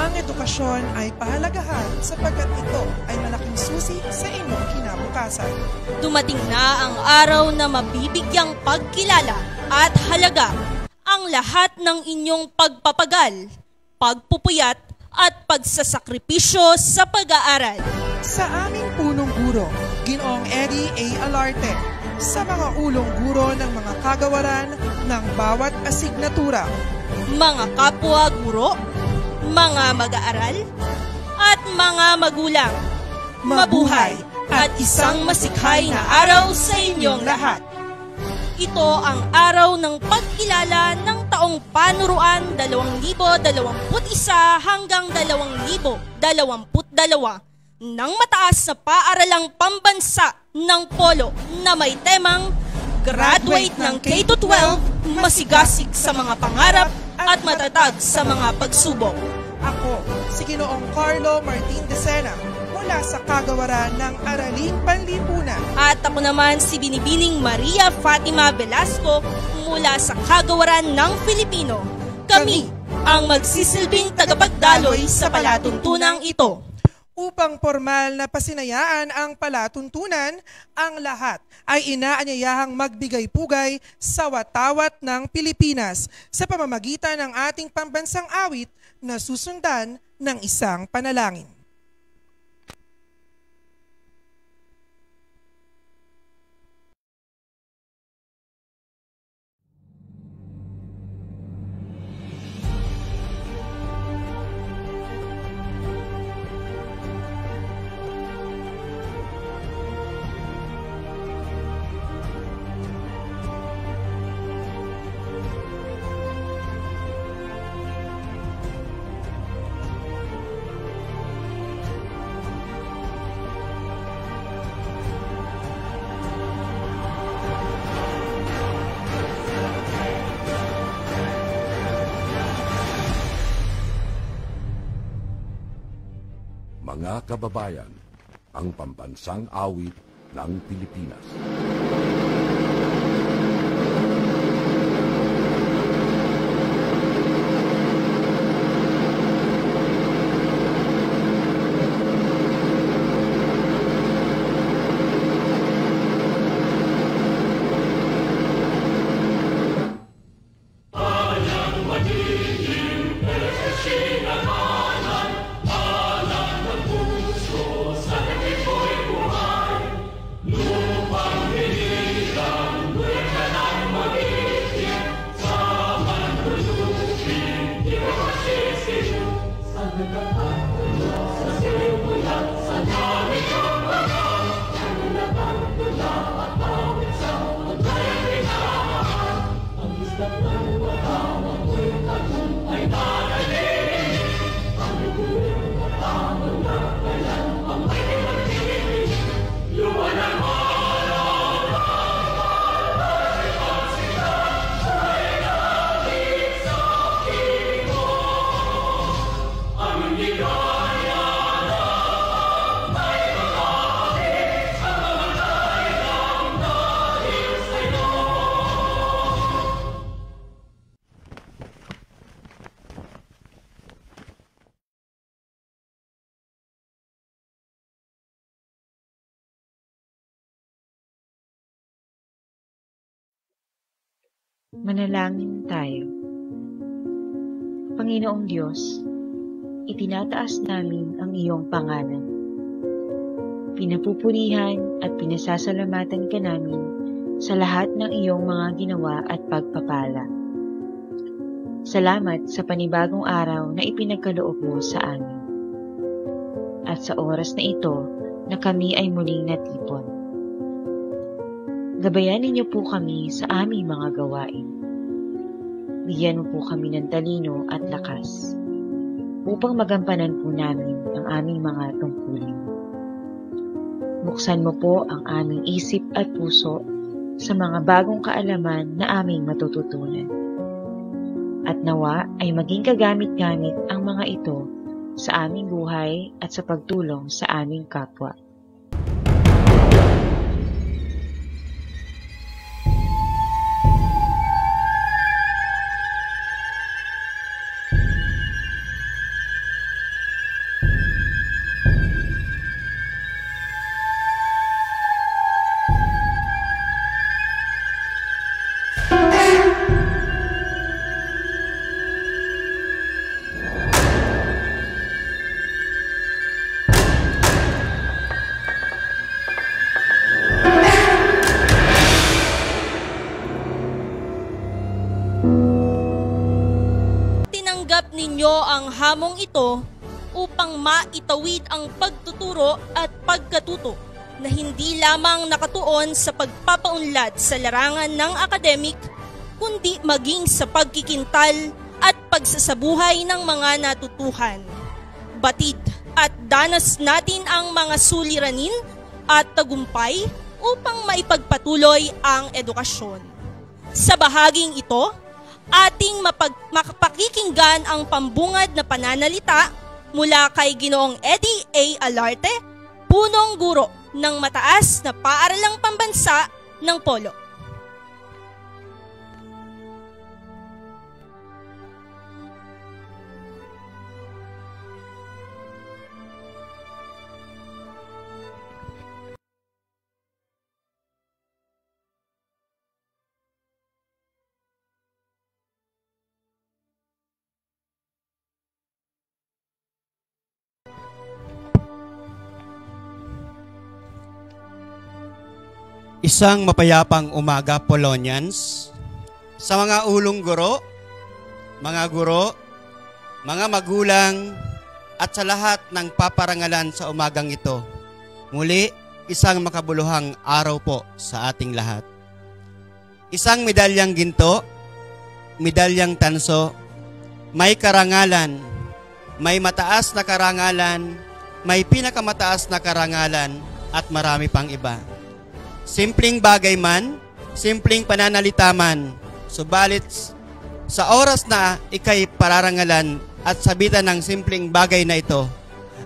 Ang edukasyon ay pahalagahan sapagkat ito ay malaking susi sa inyong kinabukasan. Dumating na ang araw na mabibigyang pagkilala at halaga ang lahat ng inyong pagpapagal, pagpupuyat at pagsasakripisyo sa pag-aaral. Sa aming punong guro, Ginoong Eddie A. Alarte, sa mga ulong guro ng mga kagawaran ng bawat asignatura, mga kapwa guro, mga mag-aaral, at mga magulang. Mabuhay at isang masikhay na araw sa inyong lahat. Ito ang araw ng pagkilala ng taong panuruan 2021 hanggang 2022 ng mataas na paaralang pambansa ng Polo na may temang Graduate ng K-12, masigasig sa mga pangarap at matatag sa mga pagsubok. Ako, si Ginoong Carlo Martin de Sena, mula sa kagawaran ng Araling Panlipunan. At ako naman si Binibining Maria Fatima Velasco mula sa kagawaran ng Filipino. Kami ang magsisilbing tagapagdaloy sa palatuntunang ito. Upang formal na pasinayaan ang palatuntunan, ang lahat ay inaanyayahang magbigay-pugay sa watawat ng Pilipinas sa pamamagitan ng ating pambansang awit na susundan ng isang panalangin. Mga kababayan, ang pambansang awit ng Pilipinas. Manalangin tayo. Panginoong Diyos, itinataas namin ang iyong pangalan. Pinapupurihan at pinasasalamatan ka namin sa lahat ng iyong mga ginawa at pagpapala. Salamat sa panibagong araw na ipinagkaloob mo sa amin. At sa oras na ito na kami ay muling natipon. Gabayan ninyo po kami sa aming mga gawain. Bigyan mo po kami ng talino at lakas upang magampanan po namin ang aming mga tungkulin. Buksan mo po ang aming isip at puso sa mga bagong kaalaman na aming matututunan. At nawa ay maging kagamit-gamit ang mga ito sa aming buhay at sa pagtulong sa aming kapwa. ang hamong ito upang maitawid ang pagtuturo at pagkatuto na hindi lamang nakatuon sa pagpapaunlad sa larangan ng akademik, kundi maging sa pagkikintal at pagsasabuhay ng mga natutuhan. Batid at danas natin ang mga suliranin at tagumpay upang maipagpatuloy ang edukasyon. Sa bahaging ito, ating makapakikinggan ang pambungad na pananalita mula kay Ginoong Eddie A. Alarte, punong guro ng mataas na paaralang pambansa ng Polo. Isang mapayapang umaga, Polonians, sa mga ulong guro, mga magulang, at sa lahat ng paparangalan sa umagang ito. Muli, isang makabuluhang araw po sa ating lahat. Isang medalyang ginto, medalyang tanso, may karangalan, may mataas na karangalan, may pinakamataas na karangalan, at marami pang iba. Simpleng bagay man, simpleng pananalita man, subalit sa oras na ikay pararangalan at sabitan ng simpleng bagay na ito,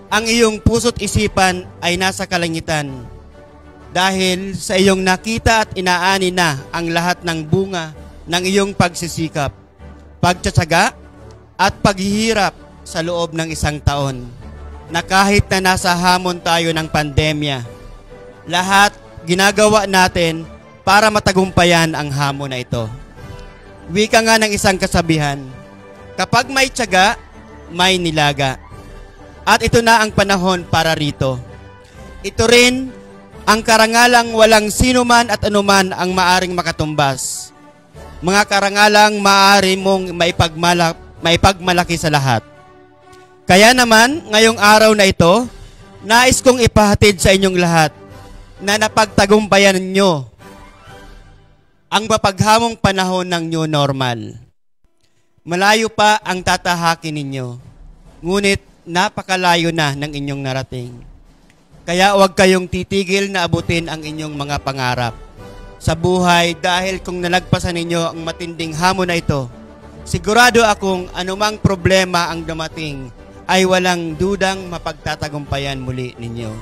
ang iyong puso't isipan ay nasa kalangitan. Dahil sa iyong nakita at inaani na ang lahat ng bunga ng iyong pagsisikap, pagtsatsaga at paghihirap sa loob ng isang taon, na kahit na nasa hamon tayo ng pandemya, lahat ginagawa natin para matagumpayan ang hamon na ito. Wika nga ng isang kasabihan, kapag may tiyaga, may nilaga. At ito na ang panahon para rito. Ito rin ang karangalang walang sino man at anuman ang maaring makatumbas. Mga karangalang maaari mong maipagmalaki sa lahat. Kaya naman, ngayong araw na ito, nais kong ipahatid sa inyong lahat na napagtagumpayan ninyo ang mapaghamong panahon ng new normal. Malayo pa ang tatahakin ninyo, ngunit napakalayo na ng inyong narating. Kaya huwag kayong titigil na abutin ang inyong mga pangarap sa buhay, dahil kung nalagpasan ninyo ang matinding hamon na ito, sigurado akong anumang problema ang dumating ay walang dudang mapagtatagumpayan muli ninyo.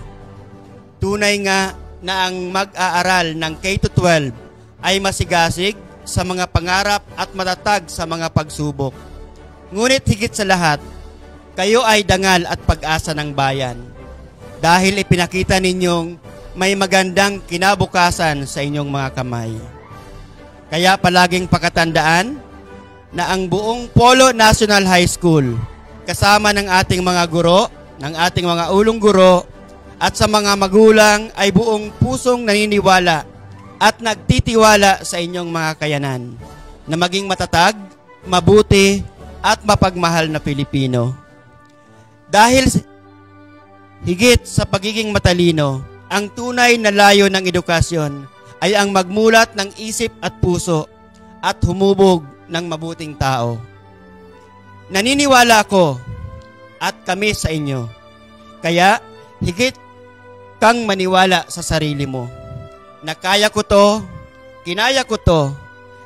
Tunay nga na ang mag-aaral ng K-12 ay masigasig sa mga pangarap at matatag sa mga pagsubok. Ngunit higit sa lahat, kayo ay dangal at pag-asa ng bayan, dahil ipinakita ninyong may magandang kinabukasan sa inyong mga kamay. Kaya palaging pakatandaan na ang buong Polo National High School, kasama ng ating mga guro, ng ating mga ulong guro, at sa mga magulang ay buong pusong naniniwala at nagtitiwala sa inyong mga kayanan na maging matatag, mabuti at mapagmahal na Pilipino. Dahil higit sa pagiging matalino, ang tunay na layo ng edukasyon ay ang magmulat ng isip at puso at humubog ng mabuting tao. Naniniwala ako at kami sa inyo. Kaya higit kang maniwala sa sarili mo na kaya ko to, kinaya ko to,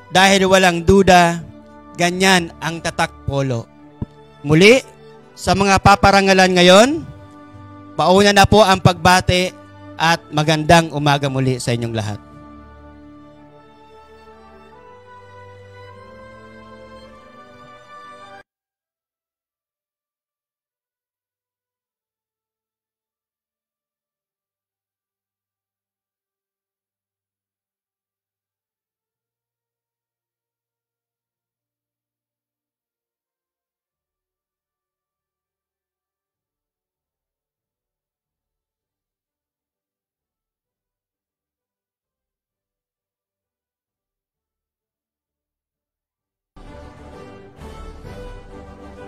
dahil walang duda, ganyan ang tatak Polo. Muli, sa mga paparangalan ngayon, pauna na po ang pagbate at magandang umaga muli sa inyong lahat.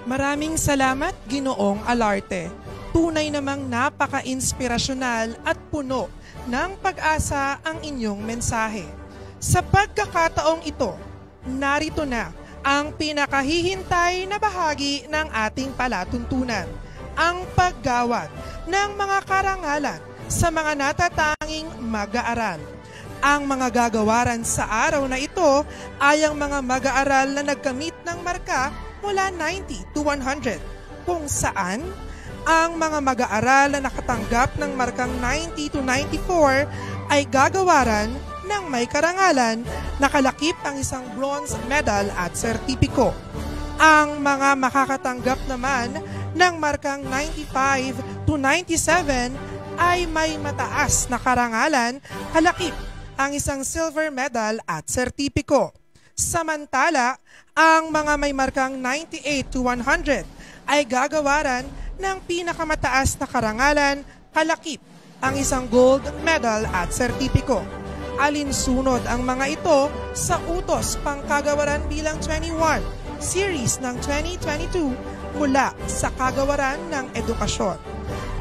Maraming salamat, Ginoong Alarte. Tunay namang napaka-inspirasyonal at puno ng pag-asa ang inyong mensahe. Sa pagkakataong ito, narito na ang pinakahihintay na bahagi ng ating palatuntunan, ang paggawad ng mga karangalan sa mga natatanging mag-aaral. Ang mga gagawaran sa araw na ito ay ang mga mag-aaral na nagkamit ng marka mula 90 to 100, kung saan ang mga mag-aaral na nakatanggap ng markang 90 to 94 ay gagawaran ng may karangalan na kalakip ang isang bronze medal at sertipiko. Ang mga makakatanggap naman ng markang 95 to 97 ay may mataas na karangalan, kalakip ang isang silver medal at sertipiko. Samantala, ang mga may markang 98 to 100 ay gagawaran ng pinakamataas na karangalan, kalakip ang isang gold medal at sertipiko. Alinsunod ang mga ito sa utos pangkagawaran bilang 21, series ng 2022 mula sa kagawaran ng edukasyon.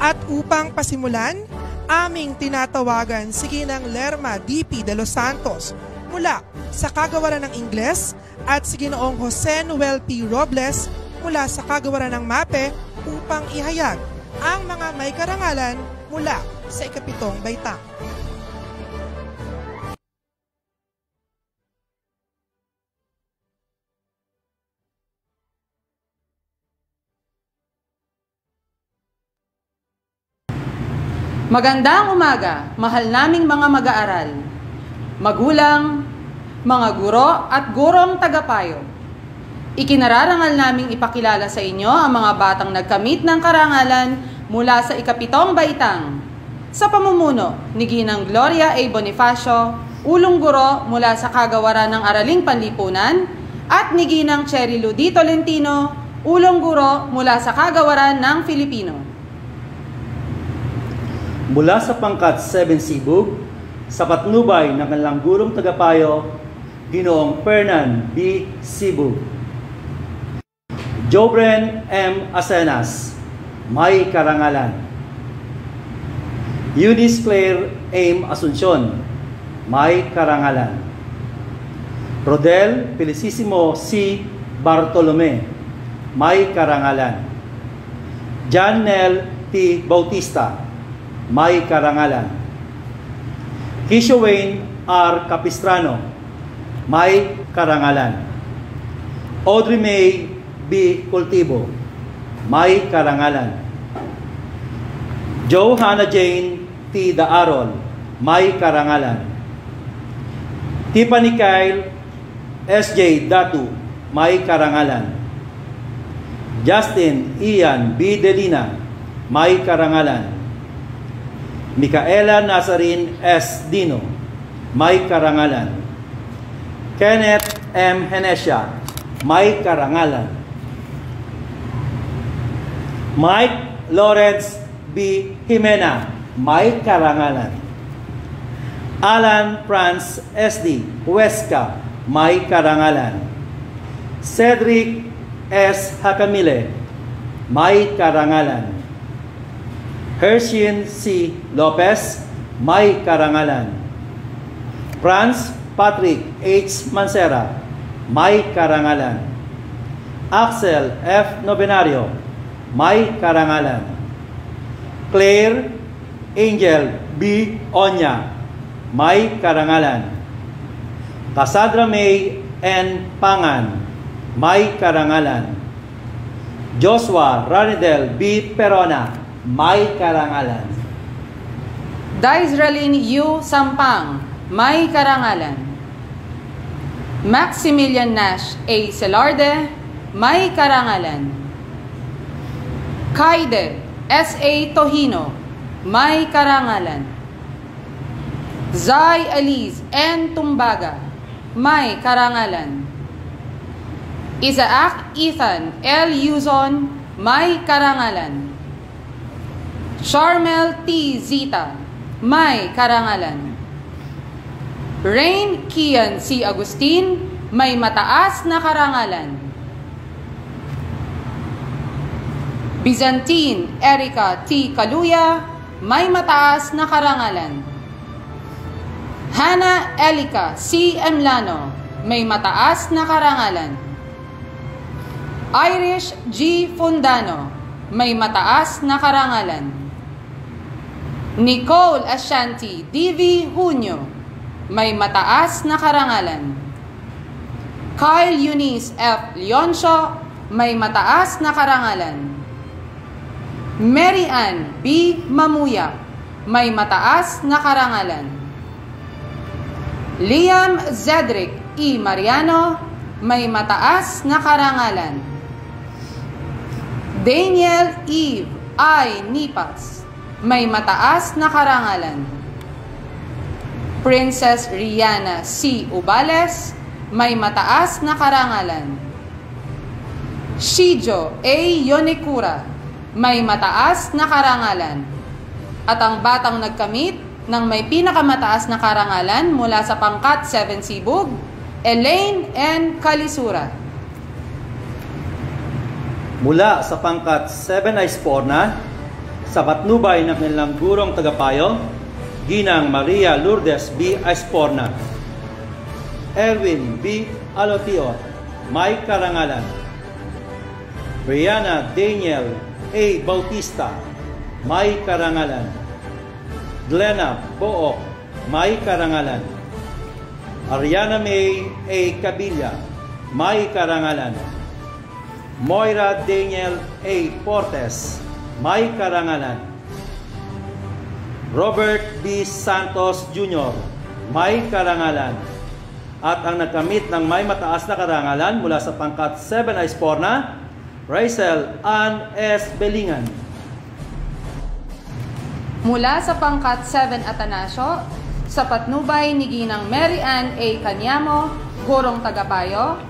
At upang pasimulan, aming tinatawagan si Ginang Lerma D.P. de los Santos mula sa kagawaran ng Ingles at si Ginoong Jose Noel P. Robles mula sa kagawaran ng MAPE upang ihayag ang mga may karangalan mula sa ikapitong baitang. Magandang umaga, mahal naming mga mag-aaral, magulang, mga guro at gurong tagapayo. Ikinararangal naming ipakilala sa inyo ang mga batang nagkamit ng karangalan mula sa ikapitong baitang. Sa pamumuno ni Ginang Gloria A. Bonifacio, ulong guro mula sa kagawaran ng Araling Panlipunan, at ni Ginang Cherry Ludi Tolentino, ulong guro mula sa kagawaran ng Filipino. Mula sa pangkat 7 Sibug, sa patnubay ng kanilang gurong tagapayo, Ginoong Fernan B. Sibug. Jobren M. Asenas, may karangalan. Eunice Claire M. Asuncion, may karangalan. Rodel Felicissimo C. Bartolome, may karangalan. Janel T. Bautista, may karangalan. Kisho Wayne R. Capistrano, may karangalan. Audrey May B. Cultivo, may karangalan. Johanna Jane T. Daarol, may karangalan. Tiffany Kyle S.J. Datu, may karangalan. Justin Ian B. Delina, may karangalan. Micaela Nazarin S. Dino, may karangalan. Kenneth M. Henesia, may karangalan. Mike Lawrence B. Jimena, may karangalan. Alan Franz S.D. Huesca, may karangalan. Cedric S. Hakamile, may karangalan. Hershин C. Lopez, may karangalan. Franz Patrick H. Mancera, may karangalan. Axel F. Novenario, may karangalan. Claire Angel B. Onya, may karangalan. Cassandra May N. Pangan, may karangalan. Joshua Ranidel B. Perona, may karangalan. Daisralyn U. Sampang, may karangalan. Maximilian Nash A. Celarde, may karangalan. Kaide S. A. Tohino, may karangalan. Zai Alice N. Tumbaga, may karangalan. Isaac Ethan L. Yuzon, may karangalan. Charmel T. Zita, may karangalan. Rain Kian C. Agustin, may mataas na karangalan. Byzantine Erica T. Kaluya, may mataas na karangalan. Hannah Elica C. Emlano, may mataas na karangalan. Irish G. Fundano, may mataas na karangalan. Nicole Ashanti D.V. Junio, may mataas na karangalan. Kyle Eunice F. Leoncio, may mataas na karangalan. Mary Ann B. Mamuya, may mataas na karangalan. Liam Zedric E. Mariano, may mataas na karangalan. Daniel Eve I. Nipas, may mataas na karangalan. Princess Rihanna C. Ubales, may mataas na karangalan. Shijo A. Yonekura, may mataas na karangalan. At ang batang nagkamit ng may pinakamataas na karangalan mula sa pangkat 7 Sibug, Elaine N. Kalisura. Mula sa pangkat 7 Aisporna, sa patnubay ng kanilang gurong tagapayo, Ginang Maria Lourdes B. Aisporna. Erwin B. Alotio, may karangalan. Brianna Daniel A. Bautista, may karangalan. Glenna Book, may karangalan. Ariana May A. Cabilla, may karangalan. Moira Daniel A. Portes, may karangalan. Robert B. Santos Jr., may karangalan. At ang nagkamit ng may mataas na karangalan mula sa pangkat 7 Aisporna, Rachel Ann S. Belingan. Mula sa pangkat 7 Atanasio, sa patnubay ni Ginang Mary Ann A. Canyamo, gurong tagapayo,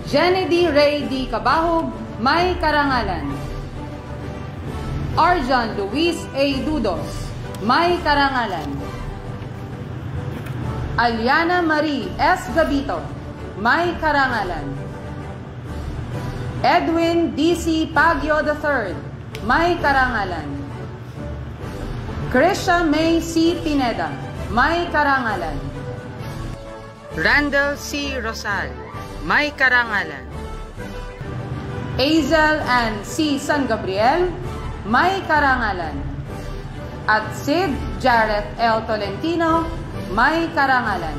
Jenny D. Ray D. Cabahog, may karangalan. Arjan Luis A. Dudos, may karangalan. Aliana Marie S. Gabito, may karangalan. Edwin D.C. Pagyo III, may karangalan. Krisha May C. Pineda, may karangalan. Randall C. Rosal, may karangalan. Hazel Ann C. San Gabriel, may karangalan. At Sid Jareth L. Tolentino, may karangalan.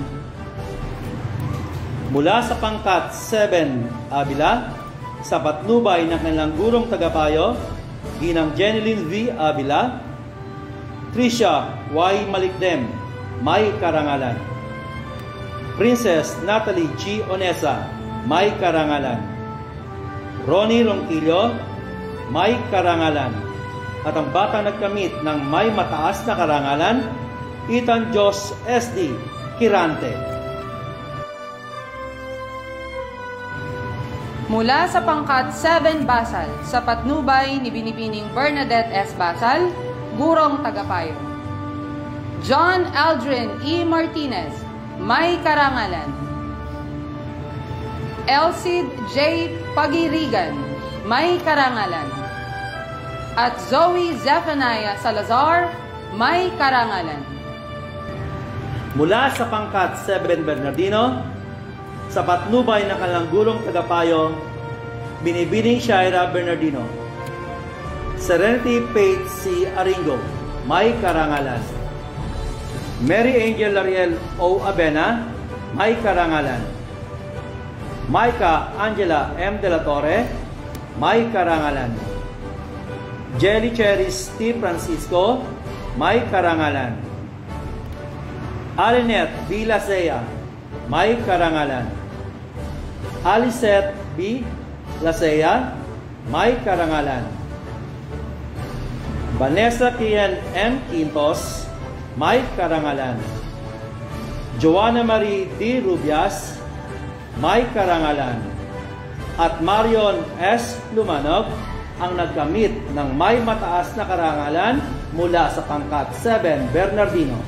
Mula sa pangkat 7 Avila, sa patnubay ng kanilang gurong tagapayo, Ginang Jeneline V. Avila. Tricia Y. Malikdem, may karangalan. Princess Natalie G. Onesa, may karangalan. Ronnie Ronquillo, may karangalan. At ang batang nagkamit ng may mataas na karangalan, Ethan Jos S.D. Kirante. Mula sa pangkat 7 Basal, sa patnubay ni Binibining Bernadette S. Basal, gurong tagapayo. John Aldrin E. Martinez, may karangalan. Elcid J. Pagirigan, may karangalan. At Zoe Zephaniah Salazar, may karangalan. Mula sa pangkat 7 Bernardino, sa patnubay ng kanilang gurong tagapayo, Binibining Shaira Bernardino. Serenity Faith C. Aringo, may karangalan. Mary Angel Lariel O. Abena, may karangalan. Micah Angela M. De La Torre, may karangalan. Jelly Cheris T. Francisco, may karangalan. Alinette B. Lasea, may karangalan. Alicet B. Lasea, may karangalan. Vanessa Kian M. Quintos, may karangalan. Joanna Marie D. Rubias, may karangalan. At Marion S. Lumanog ang nagkamit ng may mataas na karangalan mula sa pangkat 7 Bernardino.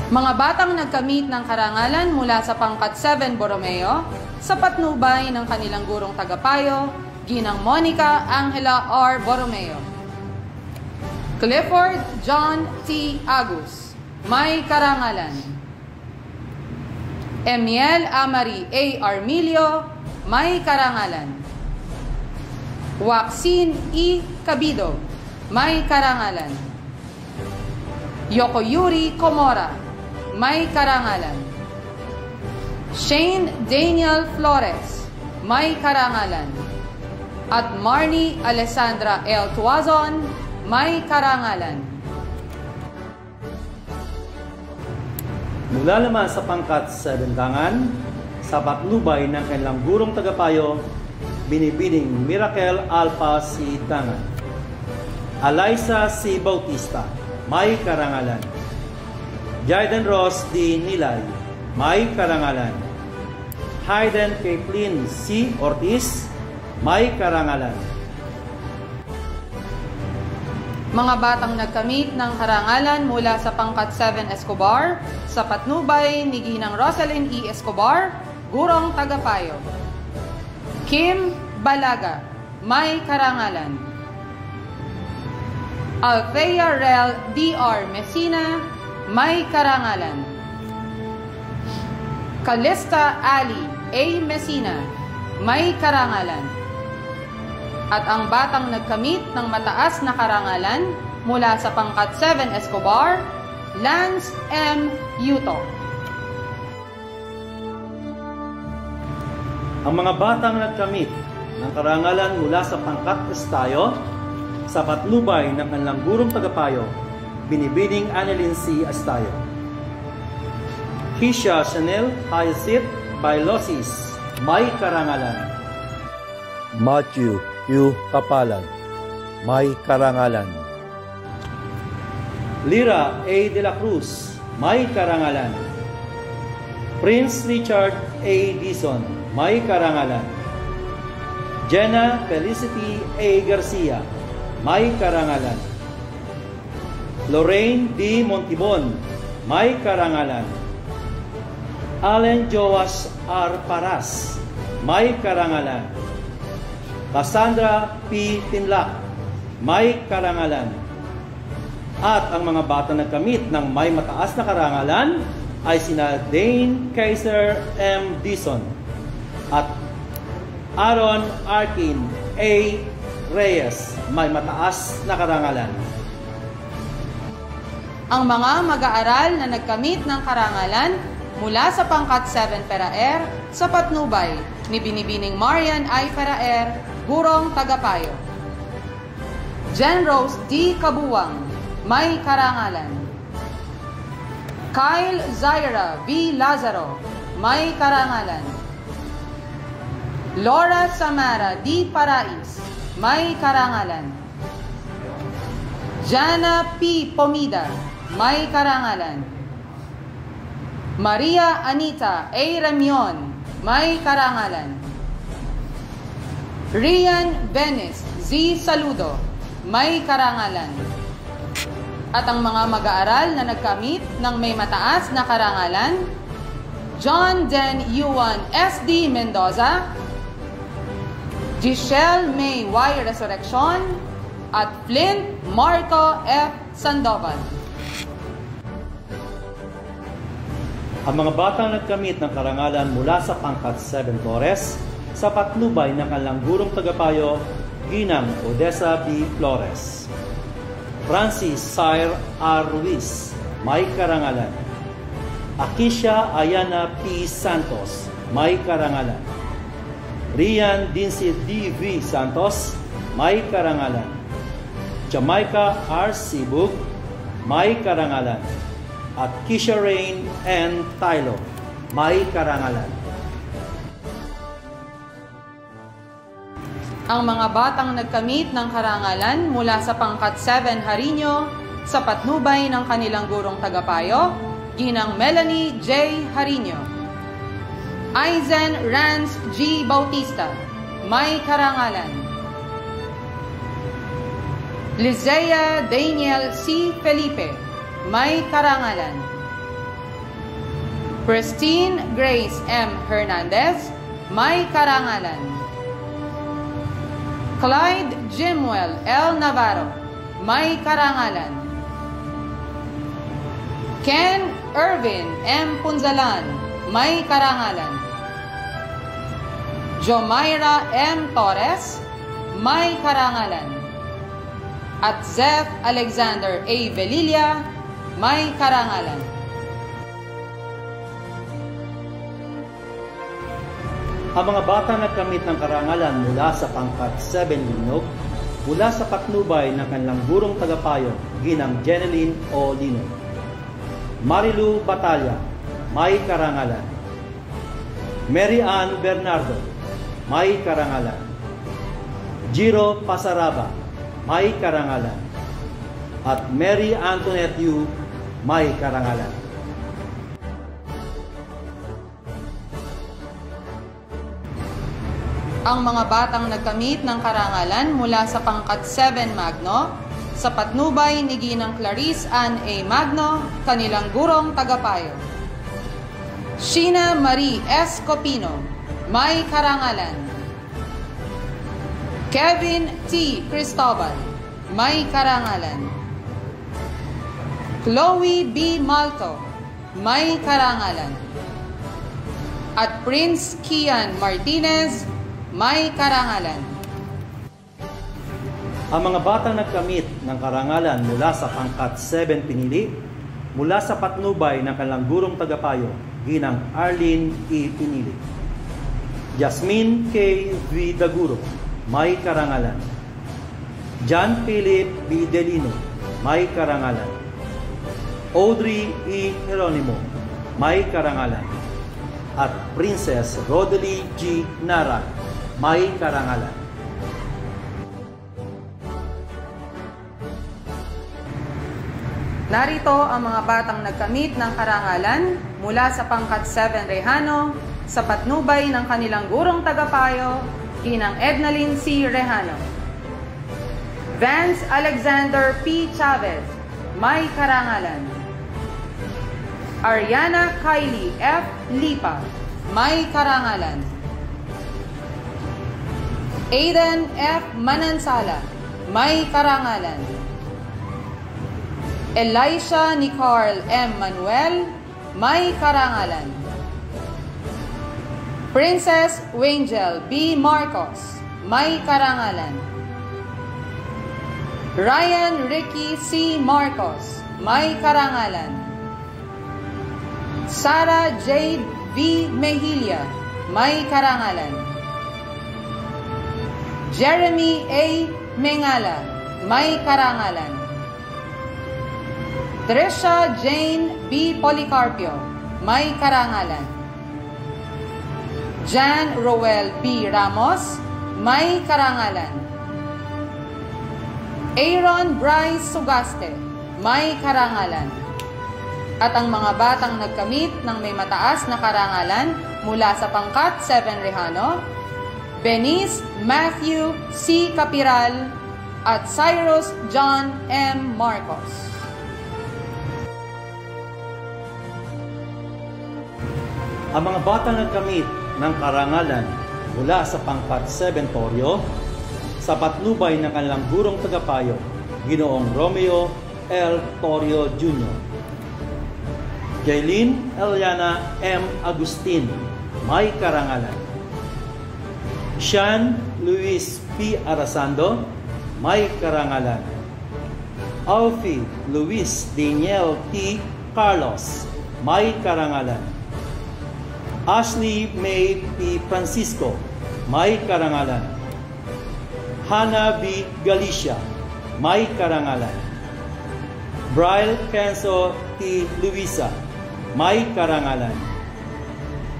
Mga batang nagkamit ng karangalan mula sa pangkat 7 Borromeo, sa patnubay ng kanilang gurong tagapayo, Ginang Monica Angela R. Borromeo. Clifford John T. Agus, may karangalan. Emiel Amari A. Armilio, may karangalan. Waxin E. Cabido, may karangalan. Yokoyuri Komora, may karangalan. Shane Daniel Flores, may karangalan. At Marnie Alessandra L. Tuazon, may karangalan. Mula naman sa pangkat 7 dangan, sa patnubay ng kanilang gurong tagapayo, binibining Miracle Alpha C. Dangan. Eliza C. Bautista, may karangalan. Jaden Ross D. Nilay, may karangalan. Hayden Caitlin C. Ortiz, may karangalan. Mga batang nagkamit ng karangalan mula sa pangkat 7 Escobar, sa patnubay ni Ginang Rosalyn E. Escobar, gurong tagapayo. Kim Balaga, may karangalan. Althea Rel D.R. Messina, may karangalan. Calista Ali A. Messina, may karangalan. At ang batang nagkamit ng mataas na karangalan mula sa pangkat 7 Escobar, Lance M. Yuto. Ang mga batang nagkamit ng karangalan mula sa pangkat Estayo, sa patnubay ng kanilang gurong tagapayo, binibining Annalyn C. Estayo. Keisha Chanel Hyacinth Bailosis, may karangalan. Matthew U. Kapalag, may karangalan. Lyra A. De la Cruz, may karangalan. Prince Richard A. Dizon, may karangalan. Jenna Felicity A. Garcia, may karangalan. Lorraine D. Montibon, may karangalan. Allen Joas R. Paras, may karangalan. Cassandra P. Tinlak, may karangalan. At ang mga bata nagkamit ng may mataas na karangalan ay sina Dane Kaiser M. Dizon at Aaron Arkin A. Reyes, may mataas na karangalan. Ang mga mag-aaral na nagkamit ng karangalan mula sa pangkat 7 Peraer sa patnubay ni Binibining Marian I. Peraer, gurong tagapayo. Jen Rose D. Kabuwang, may karangalan. Kyle Zaira V. Lazaro, may karangalan. Laura Samara D. Parais, may karangalan. Jana P. Pomida, may karangalan. Maria Anita A. Ramion, may karangalan. Rian Venice Z. Saludo, may karangalan. At ang mga mag-aaral na nagkamit ng may mataas na karangalan, John Den Yuan S.D. Mendoza, Giselle May Y. Resurrection, at Flint Marco F. Sandoval. Ang mga batang nagkamit ng karangalan mula sa pangkat 7 Torres, sa patnubay ng kanilang gurong tagapayo, Ginang Odessa B. Flores. Francis Sire R. Ruiz, may karangalan. Akisha Ayana P. Santos, may karangalan. Rian Dincy D.V. Santos, may karangalan. Jamaica R. Sibug, may karangalan. At Kisha Rain N. Tylo, may karangalan. Ang mga batang nagkamit ng karangalan mula sa pangkat 7 Harinyo sa patnubay ng kanilang gurong tagapayo, Ginang Melanie J. Harinyo. Aizen Rance G. Bautista, may karangalan. Lizea Daniel C. Felipe, may karangalan. Pristine Grace M. Hernandez, may karangalan. Clyde Jimwell L. Navarro, may karangalan. Ken Irvin M. Punzalan, may karangalan. Jomaira M. Torres, may karangalan. At Zeph Alexander A. Velilla, may karangalan. Ang mga bata nagkamit ng karangalan mula sa pangkat 7 Linog, mula sa patnubay ng kanilang gurong tagapayo, ginang Jeneline O. Linog. Marilu Batalya, may karangalan. Mary Ann Bernardo, may karangalan. Jiro Pasaraba, may karangalan. At Mary Antoinette Yu, may karangalan. Ang mga batang nagkamit ng karangalan mula sa pangkat 7 Magno, sa patnubay ni Ginang Clarice Ann A. Magno, kanilang gurong tagapayo. Sheena Marie S. Copino, may karangalan. Kevin T. Cristobal, may karangalan. Chloe B. Malto, may karangalan. At Prince Kian Martinez, may karangalan. Ang mga batang nagkamit ng karangalan mula sa pangkat 7 Pinili, mula sa patnubay ng kanilang gurong tagapayo, ginang Arlene E. Pinili. Jasmine K. V. Daguro, may karangalan. John Philip B. Delino, may karangalan. Audrey E. Geronimo, may karangalan. At Princess Rodalie G. Nara, may karangalan. Narito ang mga batang nagkamit ng karangalan mula sa pangkat 7 Rehano, sa patnubay ng kanilang gurong tagapayo, ginang Ednaline C. Rehano. Vance Alexander P. Chavez, may karangalan. Ariana Kylie F. Lipa, may karangalan. Aiden F. Manansala, may karangalan. Elisha Nicarl M. Manuel, may karangalan. Princess Wangel B. Marcos, may karangalan. Ryan Ricky C. Marcos, may karangalan. Sarah Jade V. Mejilla, may karangalan. Jeremy A. Mengala, may karangalan. Trisha Jane B. Policarpio, may karangalan. Jan Roel B. Ramos, may karangalan. Aaron Bryce Sugaste, may karangalan. At ang mga batang nagkamit ng may mataas na karangalan mula sa pangkat 7 Rehano, Benice Matthew C. Capiral at Cyrus John M. Marcos. Ang mga batang nagkamit ng karangalan mula sa pangkat 7 Toryo, sa patnubay ng kanilang gurong tagapayo, Ginoong Romeo L. Toryo Jr. Jaylene Eliana M. Agustin, may karangalan. Sean Luis P. Arasando, may karangalan. Alfie Luis Daniel T. Carlos, may karangalan. Ashley May P. Francisco, may karangalan. Hannah B. Galicia, may karangalan. Brian Kenzo T. Luisa, may karangalan.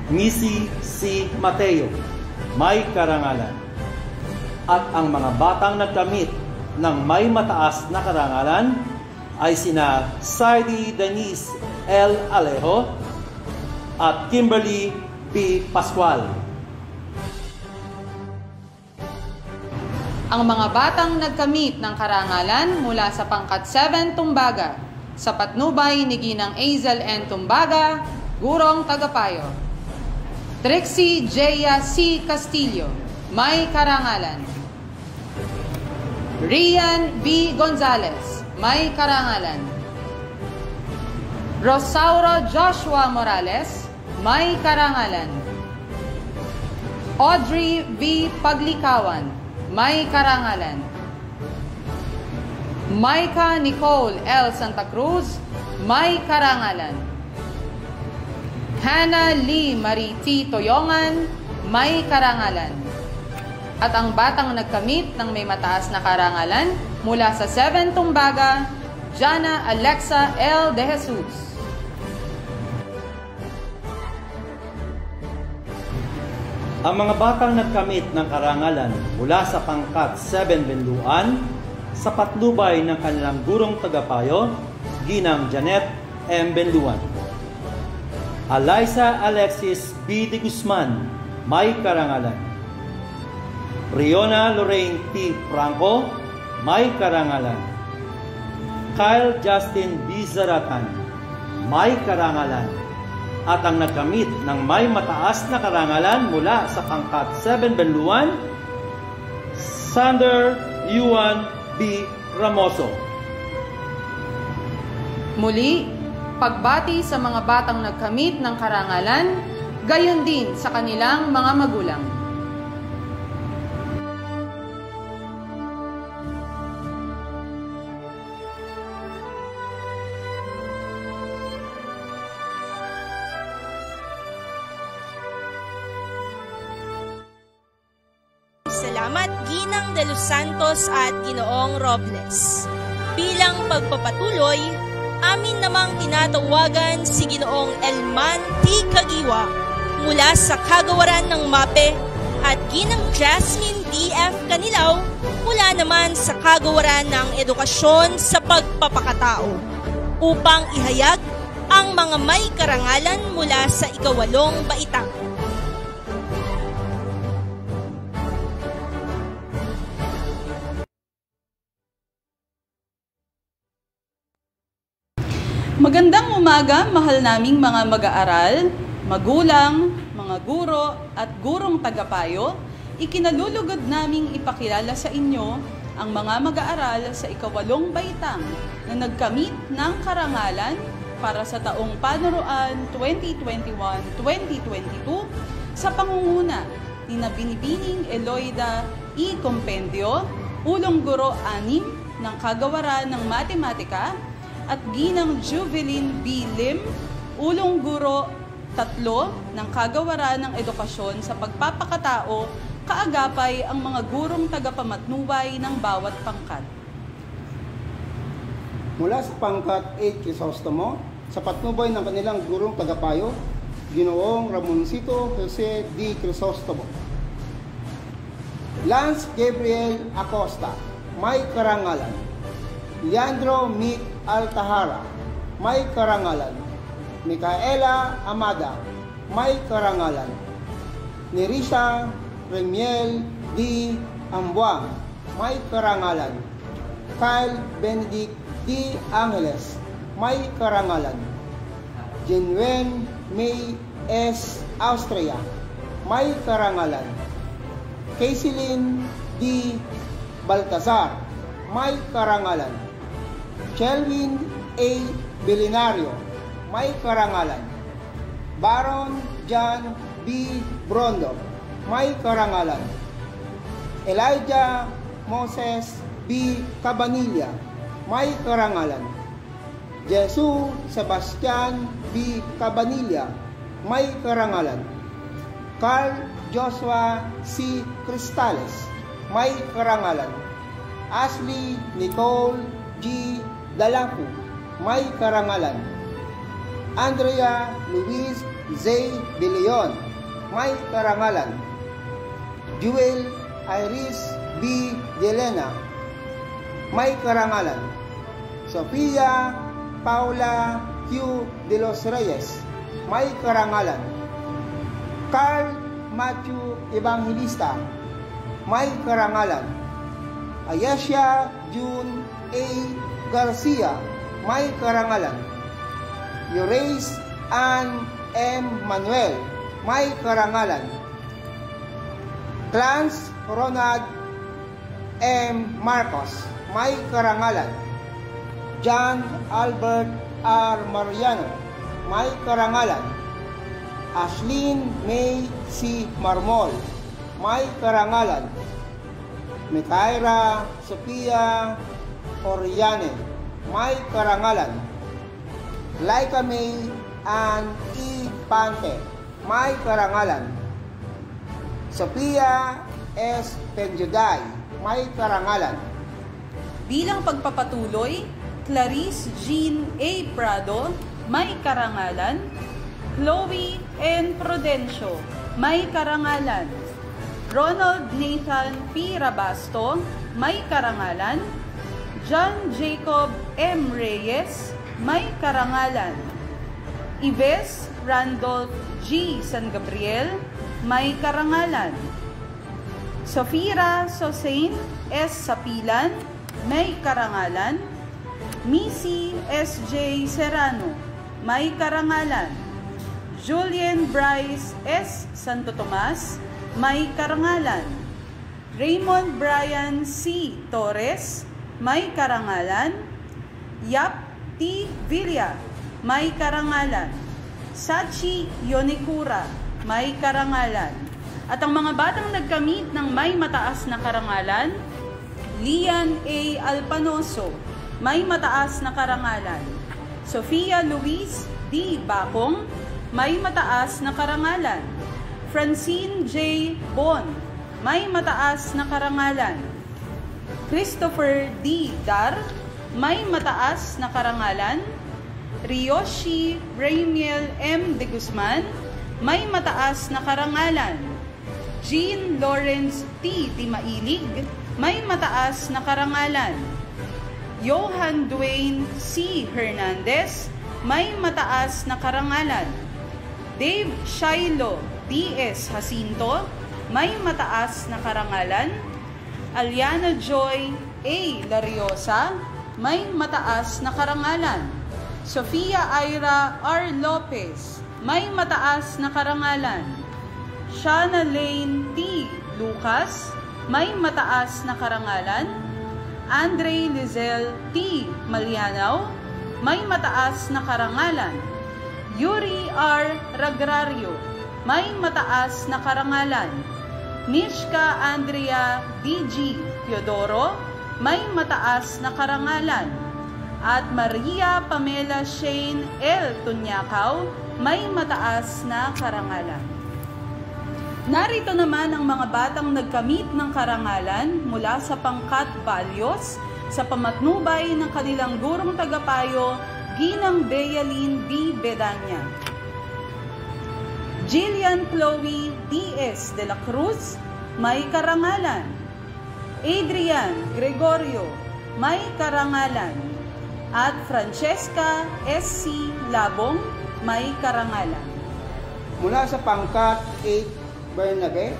Missy C. Mateo, may karangalan. At ang mga batang nagkamit ng may mataas na karangalan ay sina Saidi Denise L. Alejo at Kimberly P. Pascual. Ang mga batang nagkamit ng karangalan mula sa pangkat 7 Tumbaga, sa patnubay ni Ginang Azel N. Tumbaga, Gurong Tagapayo. Trixie Jeya C. Castillo, may karangalan. Rian B. Gonzalez, may karangalan. Rosauro Joshua Morales, may karangalan. Audrey V. Paglikawan, may karangalan. Maika Nicole L. Santa Cruz, may karangalan. Hannah Lee Marie T. Toyongan, may karangalan. At ang batang nagkamit ng may mataas na karangalan mula sa 7 Tumbaga, Jana Alexa L. De Jesus. Ang mga batang nagkamit ng karangalan mula sa pangkat 7 Benduan sa patnubay ng kanilang gurong tagapayo, Ginang Janet M. Benduan. Eliza Alexis B. De Guzman, may karangalan. Riona Lorraine T. Franco, may karangalan. Kyle Justin B. Zaratan, may karangalan. At ang nagkamit ng may mataas na karangalan mula sa pangkat 7 Benluan, Sander Yuan B. Ramoso. Muli, pagbati sa mga batang nagkamit ng karangalan, gayon din sa kanilang mga magulang. Salamat Ginang de los Santos at Ginoong Robles. Bilang pagpapatuloy, amin namang tinatawagan si Ginoong Elman T. Kagiwa mula sa Kagawaran ng MAPE at Ginang Jasmine D.F. Canilaw mula naman sa Kagawaran ng Edukasyon sa Pagpapakatao upang ihayag ang mga may karangalan mula sa ikawalong baitang. Magandang umaga, mahal naming mga mag-aaral, magulang, mga guro at gurong tagapayo. Ikinalulugod naming ipakilala sa inyo ang mga mag-aaral sa ikawalong baitang na nagkamit ng karangalan para sa taong panuruan 2021-2022 sa pangunguna ni Binibining Eloida E. Compendio, Ulong Guro 6 ng Kagawaran ng Matematika, at Ginang Juvelin B. Lim, Ulong Guro 3 ng Kagawaran ng Edukasyon sa Pagpapakatao, kaagapay ang mga gurong tagapamatnubay ng bawat pangkat. Mula sa pangkat 8 Crisostomo, sa patnubay ng kanilang gurong tagapayo, Ginoong Ramoncito Jose D. Crisostomo. Lance Gabriel Acosta, may karangalan. Leandro Mick Altahara, may karangalan. Micaela Amada, may karangalan. Nerissa Remiel D. Ambuang, may karangalan. Kyle Benedict D. Angeles, may karangalan. Jenwen May S. Austria, may karangalan. Kaisilin D. Baltazar, may karangalan. Shelwin A. Belinario, may karangalan. Baron John B. Brondo, may karangalan. Elijah Moses B. Cabanilla, may karangalan. Jesus Sebastian B. Cabanilla, may karangalan. Carl Joshua C. Cristales, may karangalan. Ashley Nicole G. Dalapu, may karangalan. Andrea Luis Z. De Leon, may karangalan. Jewel Iris B. Delena, may karangalan. Sofia Paula Q. De los Reyes, may karangalan. Carl Matthew Evangelista, may karangalan. Ayesha June A. Garcia, may karangalan. Eurace Ann M. Manuel, may karangalan. Clarence Ronald M. Marcos, may karangalan. John Albert R. Mariano, may karangalan. Ashlyn May C. Marmol, may karangalan. Mikaira Sophia Oriane, may karangalan. Laika May Ann E. Pante, may karangalan. Sophia S. Penjuday, may karangalan. Bilang pagpapatuloy, Clarice Jean A. Prado, may karangalan. Chloe N. Prudencio, may karangalan. Ronald Nathan P. Rabasto, may karangalan. John Jacob M. Reyes, may karangalan. Ives Randolph G. San Gabriel, may karangalan. Sofira Sosain S. Sapilan, may karangalan. Missy S. J. Serrano, may karangalan. Julian Bryce S. Santo Tomas, may karangalan. Raymond Brian C. Torres, may karangalan. Yap T. Villa, may karangalan. Sachi Yonikura, may karangalan. At ang mga batang nagkamit ng may mataas na karangalan, Lian A. Alpanoso, may mataas na karangalan. Sofia Luis D. Bacong, may mataas na karangalan. Francine J. Bon, may mataas na karangalan. Christopher D. Dar, may mataas na karangalan. Ryoshi Ramiel M. De Guzman, may mataas na karangalan. Jean Lawrence T. Timailig, may mataas na karangalan. Johan Dwayne C. Hernandez, may mataas na karangalan. Dave Shiloh D.S. Jacinto, may mataas na karangalan. Aliana Joy A. Lariosa, may mataas na karangalan. Sofia Ira R. Lopez, may mataas na karangalan. Shana Lane T. Lucas, may mataas na karangalan. Andre Lizelle T. Malianaw, may mataas na karangalan. Yuri R. Ragrario, may mataas na karangalan. Mishka Andrea D.G. Teodoro, may mataas na karangalan. At Maria Pamela Shane L. Tunyakaw, may mataas na karangalan. Narito naman ang mga batang nagkamit ng karangalan mula sa pangkat Balyos sa pamatnubay ng kanilang gurong tagapayo, Ginang Bealyn D. Bedanya. Jillian Chloe D.S. de la Cruz, may karangalan. Adrian Gregorio, may karangalan. At Francesca S.C. Labong, may karangalan. Mula sa pangkat 8 Bernabe,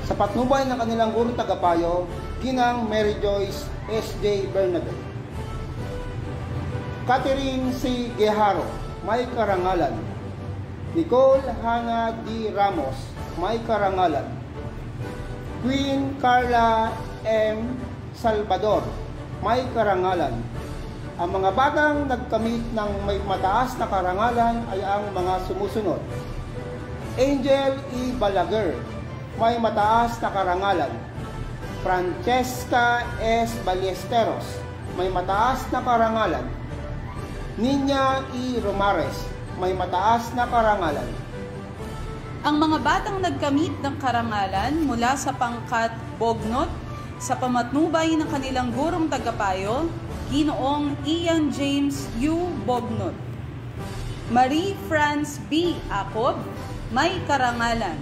sa patnubay ng kanilang gurong tagapayo, Ginang Mary Joyce S.J. Bernabe. Catherine C. Guejaro, may karangalan. Nicole Hannah D. Ramos, may karangalan. Queen Carla M. Salvador, may karangalan. Ang mga batang nagkamit ng may mataas na karangalan ay ang mga sumusunod. Angel E. Balaguer, may mataas na karangalan. Francesca S. Ballesteros, may mataas na karangalan. Ninya E. Romares, may mataas na karangalan. Ang mga batang nagkamit ng karangalan mula sa pangkat Bognot sa pamatnubay ng kanilang gurong tagapayo, Ginoong Ian James U. Bognot. Marie France B. Acob, may karangalan.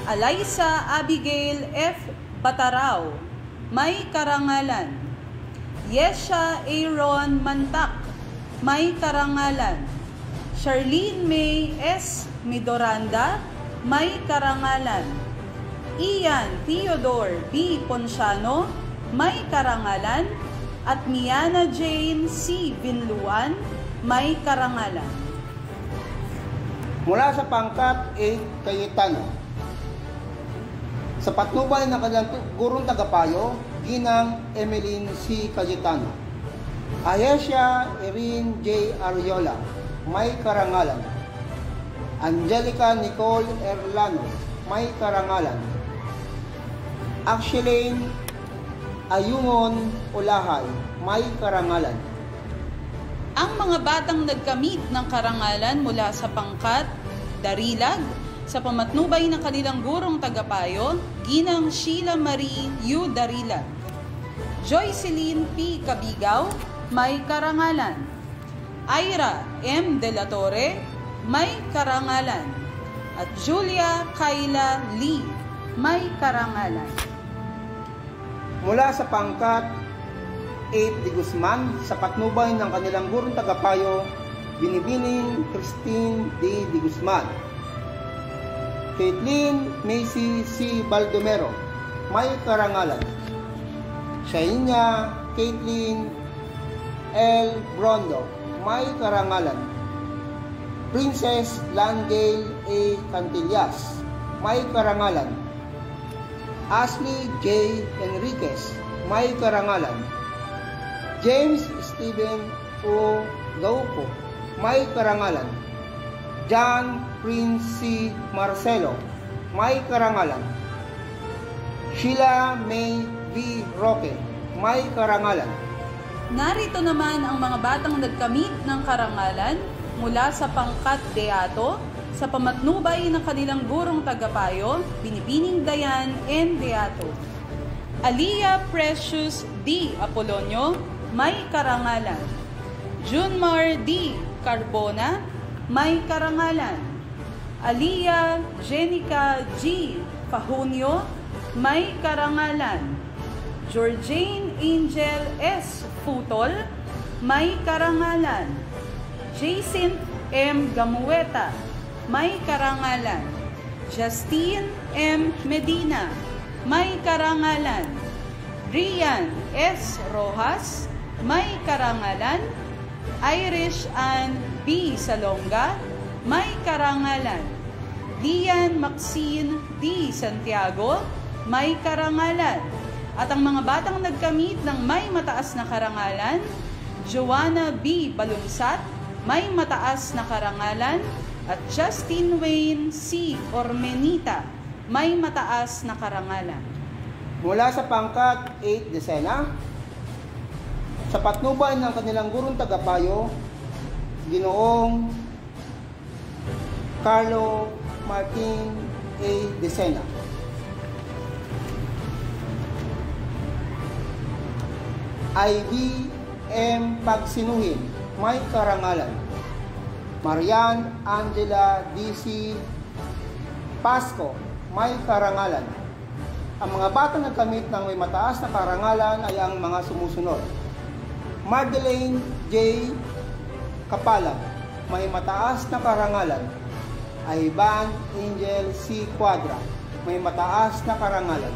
Alaysa Abigail F. Batarao, may karangalan. Yesha Aaron Mantak, may karangalan. Charlene May S. Midoranda, may karangalan. Ian Theodore B. Ponciano, may karangalan. At Miana Jane C. Vinluan, may karangalan. Mula sa pangkat 8, Cayetano. Sa patnubay ng kanilang gurong tagapayo, Ginang Emeline C. Cayetano. Ayesia Erin J. Ariola, may karangalan. Angelica Nicole Erlano, may karangalan. Axelaine Ayungon Ulahay, may karangalan. Ang mga batang nagkamit ng karangalan mula sa pangkat Darilag, sa pamatnubay ng kanilang gurong tagapayo, Ginang Sheila Marie U. Darilag. Joyceline P. Cabigaw, may karangalan. Ira M. De La Torre, may karangalan. At Julia Kayla Lee, may karangalan. Mula sa pangkat 8 de Guzman, sa patnubay ng kanilang gurong tagapayo, Binibining Christine D. de Guzman. Caitlin Macy C. Baldomero, may karangalan. Shainia Caitlin L. Brondo, may karangalan. Princess Langale A. Cantillas, may karangalan. Ashley J. Enriquez, may karangalan. James Stephen O. Gaupo, may karangalan. John Prince C. Marcelo, may karangalan. Sheila May V. Roque, may karangalan. Narito naman ang mga batang nagkamit ng karangalan mula sa pangkat Deato, sa pamatnubay ng kanilang gurong tagapayo, Binibining Dayan N. Deato. Aliyah Precious D. Apolonio, may karangalan. Junmar D. Carbona, may karangalan. Aliyah Jenica G. Fahunio, may karangalan. Georgine Angel S. Futol, may karangalan. Jacinth M. Gamueta, may karangalan. Justine M. Medina, may karangalan. Rian S. Rojas, may karangalan. Irish Ann B. Salonga, may karangalan. Lian Maxine D. Santiago, may karangalan. At ang mga batang nagkamit ng may mataas na karangalan, Joanna B. Balunsat, may mataas na karangalan. At Justin Wayne C. Ormenita, may mataas na karangalan. Mula sa pangkat 8 Desena, sa patnubay ng kanilang gurong tagapayo, Ginoong Carlo Martin A. Desena. Ivy M. Pagsinuhin, may karangalan. Marian Angela D.C. Pasco, may karangalan. Ang mga batang nagkamit ng may mataas na karangalan ay ang mga sumusunod. Madeleine J. Kapalag, may mataas na karangalan. Ivan Angel C. Quadra, may mataas na karangalan.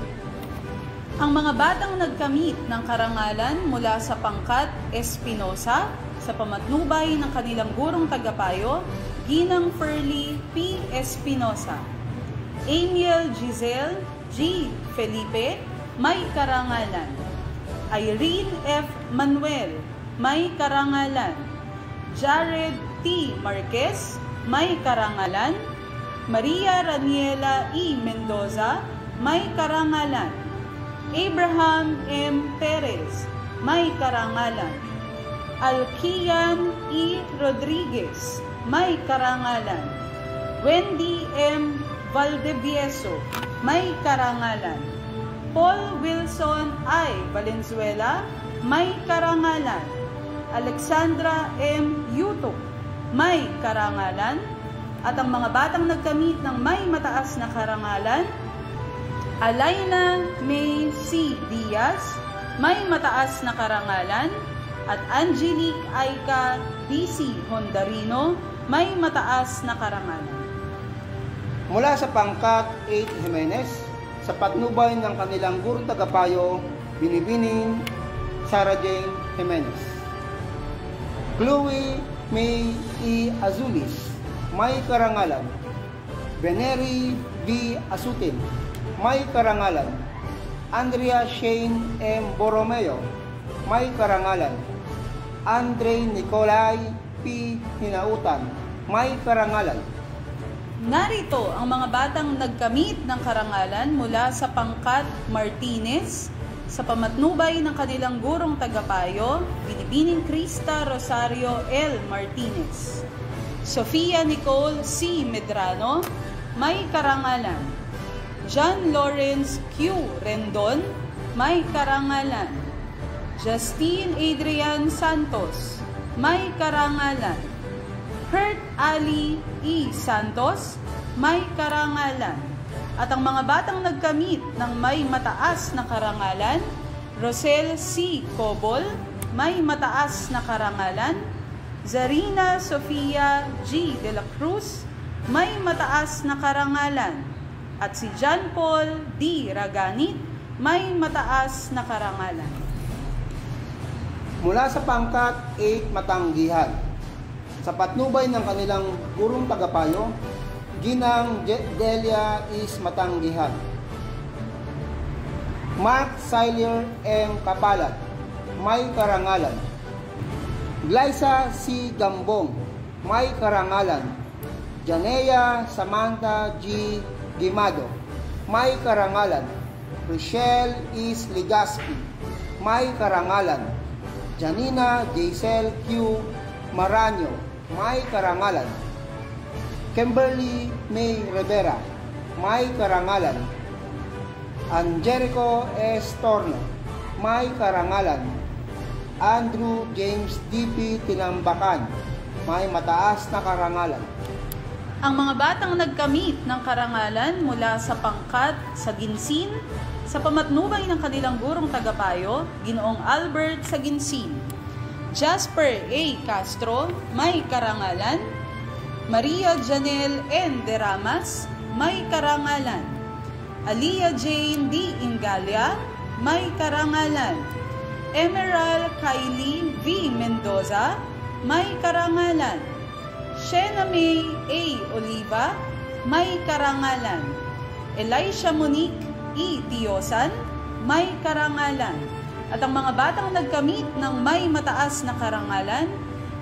Ang mga batang nagkamit ng karangalan mula sa pangkat Espinosa, sa pamatnubay ng kanilang gurong tagapayo, Ginang Furley P. Espinosa. Amiel Giselle G. Felipe, may karangalan. Irene F. Manuel, may karangalan. Jared T. Marquez, may karangalan. Maria Raniela E. Mendoza, may karangalan. Abraham M. Perez, may karangalan. Alkian E. Rodriguez, may karangalan. Wendy M. Valdevieso, may karangalan. Paul Wilson I. Valenzuela, may karangalan. Alexandra M. Yuto, may karangalan. At ang mga batang nagkamit ng may mataas na karangalan, Alaina May C. Diaz, may mataas na karangalan. At Angelique Aika D.C. Hondarino, may mataas na karangalan. Mula sa pangkat 8 Jimenez, sa patnubay ng kanilang gurong tagapayo, Binibining Sarah Jane Jimenez. Chloe May E. Azulis, may karangalan. Veneri V. Asutin, may karangalan. Andrea Shane M. Borromeo, may karangalan. Andre Nicolay P. Hinautan, may karangalan. Narito ang mga batang nagkamit ng karangalan mula sa pangkat Martinez, sa pamatnubay ng kanilang gurong tagapayo, Binibining Krista Rosario L. Martinez. Sofia Nicole C. Medrano, may karangalan. John Lawrence Q. Rendon, may karangalan. Justine Adrian Santos, may karangalan. Kurt Ali E. Santos, may karangalan. At ang mga batang nagkamit ng may mataas na karangalan, Rosel C. Cobol, may mataas na karangalan. Zarina Sofia G. De la Cruz, may mataas na karangalan. At si John Paul D. Raganit, may mataas na karangalan. Mula sa pangkat 8 Matanggihan, sa patnubay ng kanilang gurong tagapayo, Ginang Delia is Matanggihan. Mark Siler M. Kapalat, may karangalan. Glyza C. Gambong, may karangalan. Janea Samantha G. Gimado, may karangalan. Rochelle is Ligaspi, may karangalan. Janina Giselle Q. Maranyo, may karangalan. Kimberly May Rivera, may karangalan. Angelico S. Torno, may karangalan. Andrew James D.P. Tinambakan, may mataas na karangalan. Ang mga batang nagkamit ng karangalan mula sa pangkat sa Ginsin, sa pamatnubay ng kanilang gurong tagapayo, Ginoong Albert Saginsin. Jasper A. Castro, may karangalan. Maria Janelle N. Deramas, may karangalan. Alia Jane D. Ingalia, may karangalan. Emerald Kylie V. Mendoza, may karangalan. Shena May A. Oliva, may karangalan. Elisha Monique E. Tiosan, may karangalan. At ang mga batang nagkamit ng may mataas na karangalan,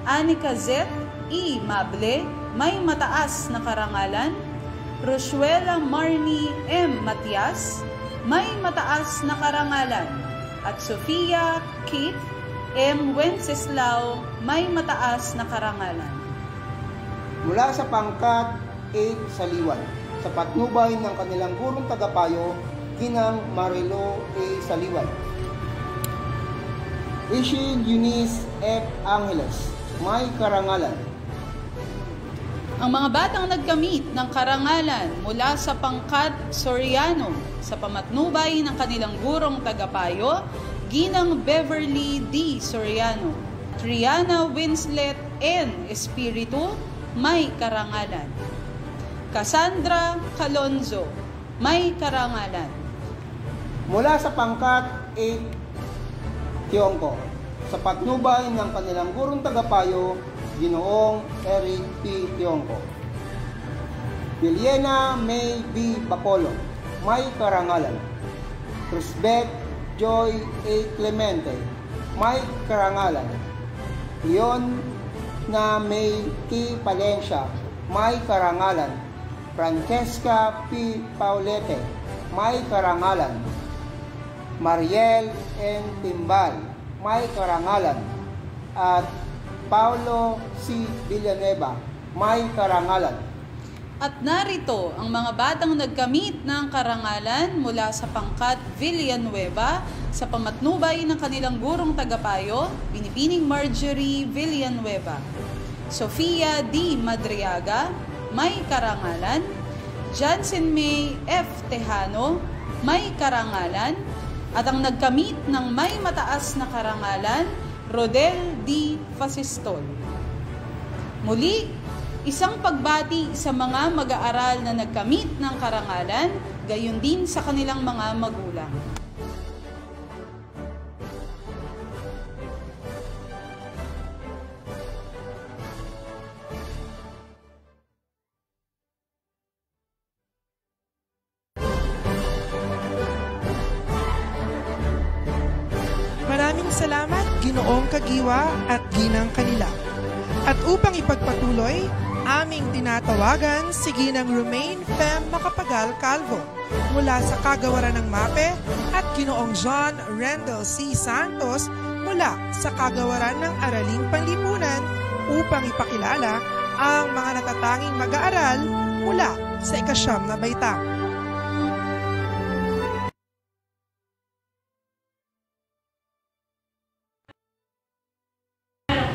Anika Z. E. Mable, may mataas na karangalan. Roshuela Marnie M. Matias, may mataas na karangalan. At Sofia Keith M. Wenceslao, may mataas na karangalan. Mula sa pangkat 8 Saliwan, sa patnubay ng kanilang gurong tagapayo, Ginang Marilo A. Saliwan. Ishi Eunice F. Angeles, may karangalan. Ang mga batang nagkamit ng karangalan mula sa pangkat Soriano, sa pamatnubay ng kanilang gurong tagapayo, Ginang Beverly D. Soriano. Triana Winslet N. Espiritu, may karangalan. Cassandra Calonzo, may karangalan. Mula sa pangkat 8 Tiongko, sa patnubay ng kanilang gurong tagapayo, Ginoong Eric P. Tiongko. Viliena May B. Bapolo, may karangalan. Crisbeth Joy A. Clemente, may karangalan. Leon na May T. Palencia, may karangalan. Francesca P. Paulete, may karangalan. Mariel N. Timbal, may karangalan. At Paulo C. Villanueva, may karangalan. At narito ang mga batang nagkamit ng karangalan mula sa pangkat Villanueva, sa pamatnubay ng kanilang gurong tagapayo, Binibining Marjorie Villanueva. Sofia D. Madriaga, may karangalan. Jansen May F. Tejano, may karangalan. At ang nagkamit ng may mataas na karangalan, Rodel D. Fasistol. Muli, isang pagbati sa mga mag-aaral na nagkamit ng karangalan, gayon din sa kanilang mga magulang. Salamat, Ginoong Kagiwa at Ginang Kanila. At upang ipagpatuloy, aming tinatawagan si Ginang Romaine Fem Macapagal Calvo mula sa Kagawaran ng MAPE at Ginoong John Rendell C. Santos mula sa Kagawaran ng Araling Panlipunan upang ipakilala ang mga natatanging mag-aaral mula sa 9 na baitang.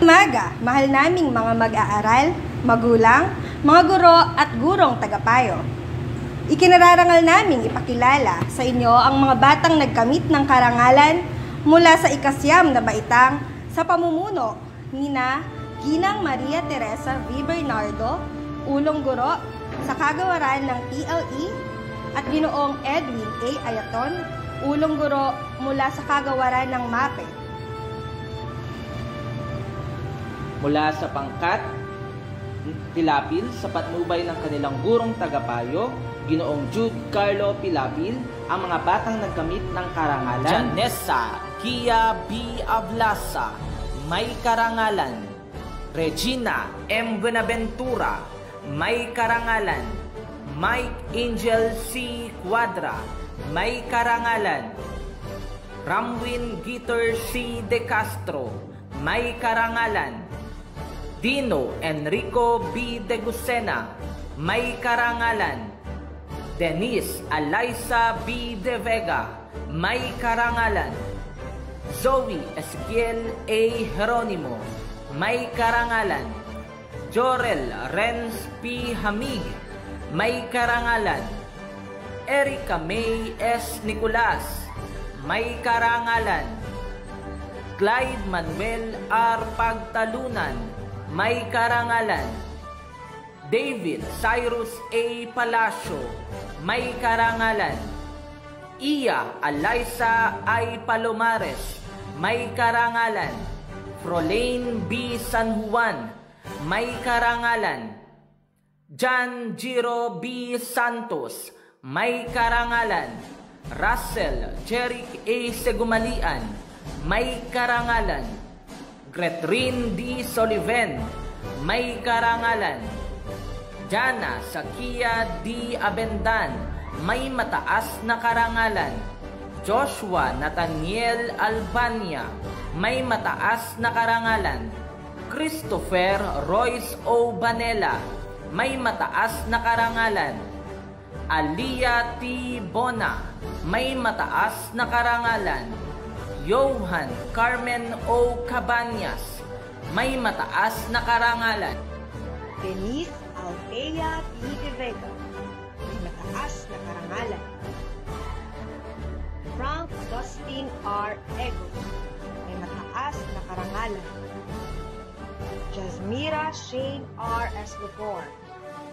Umaga, mahal naming mga mag-aaral, magulang, mga guro at gurong tagapayo. Ikinararangal naming ipakilala sa inyo ang mga batang nagkamit ng karangalan mula sa 9 na baitang sa pamumuno nina Ginang Maria Teresa V. Bernardo, ulong guro sa Kagawaran ng PLE at Ginoong Edwin A. Ayaton, ulong guro mula sa Kagawaran ng MAPE. Mula sa pangkat Pilapil sa patnubay ng kanilang gurong tagapayo, Ginoong Jude Carlo Pilapil, ang mga batang nagkamit ng karangalan. Janessa Gia B. Ablasa, may karangalan. Regina M. Buenaventura, may karangalan. Mike Angel C. Cuadra, may karangalan. Ramwin Gitter C. De Castro, may karangalan. Dino Enrico B. De Lucena, may karangalan. Denise Alyssa B. De Vega, may karangalan. Zoe Ezequiel A. Jeronimo, may karangalan. Jorel Renz P. Hamig, may karangalan. Erica May S. Nicolas, may karangalan. Clyde Manuel R. Pagtalunan, may karangalan. David Cyrus A. Palacio, may karangalan. Iya Alyssa I. Palomares, may karangalan. Frolaine B. San Juan, may karangalan. John Giro B. Santos, may karangalan. Russell Jeric A. Segumalian, may karangalan. Gretrin D. Soliven, may karangalan. Jana Sakia D. Abendan, may mataas na karangalan. Joshua Nathaniel Albania, may mataas na karangalan. Christopher Royce O. Banela, may mataas na karangalan. Alia T. Bona, may mataas na karangalan. Johan Carmen O. Cabañas, may mataas na karangalan. Denise Althea P. De Vega, may mataas na karangalan. Frank Dustin R. Ego, may mataas na karangalan. Jasmira Shane R. Escobor,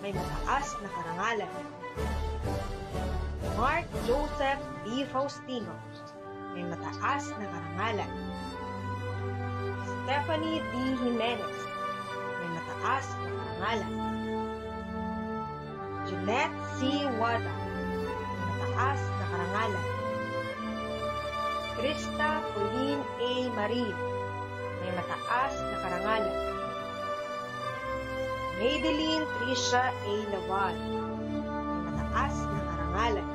may mataas na karangalan. Mark Joseph D. Faustino, may mataas na karangalan. Stephanie D. Jimenez, may mataas na karangalan. Jeanette C. Wada, may mataas na karangalan. Krista Pauline A. Marin, may mataas na karangalan. Madeline Tricia A. Laval, may mataas na karangalan.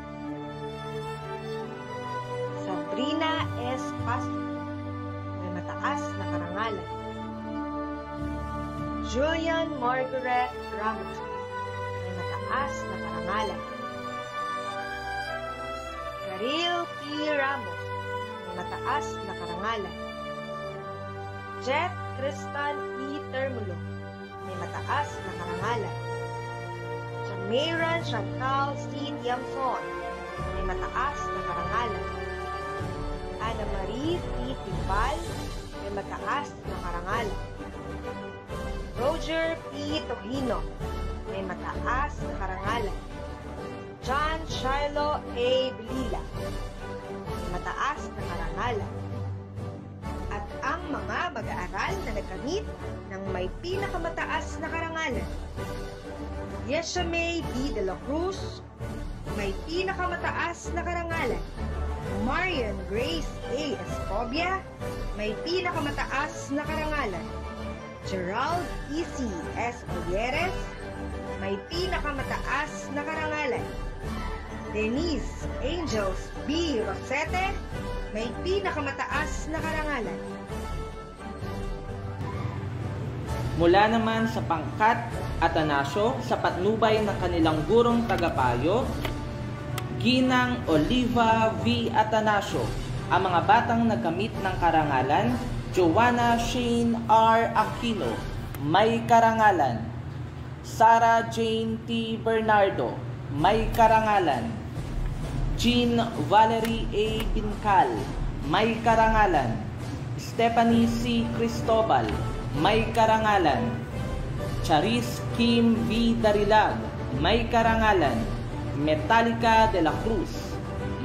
Sabrina S. Pastor, may mataas na karangalan. Julian Margaret Ramos, may mataas na karangalan. Karil P. Ramos, may mataas na karangalan. Jet Cristan E. Termulo, may mataas na karangalan. Jamiran Chantal C. Tiamson, may mataas na karangalan. Ana Marie P. Timbal, may mataas na karangalan. Roger P. Togino, may mataas na karangalan. John Shiloh A. Belila, may mataas na karangalan. At ang mga mag-aaral na nagkamit ng may pinakamataas na karangalan. Yesha May D. De La Cruz, may pinakamataas na karangalan. Marian Grace A. Escobia, may pinakamataas na karangalan. Gerald E.C. S. Olieres, may pinakamataas na karangalan. Denise Angels B. Rosete, may pinakamataas na karangalan. Mula naman sa pangkat Atanasio sa patnubay ng kanilang gurong tagapayo, Ginang Oliva V. Atanasio, ang mga batang nagkamit ng karangalan. Joanna Shane R. Aquino, may karangalan. Sarah Jane T. Bernardo, may karangalan. Jean Valerie A. Bincal, may karangalan. Stephanie C. Cristobal, may karangalan. Charis Kim V. Darilag, may karangalan. Metallica de la Cruz,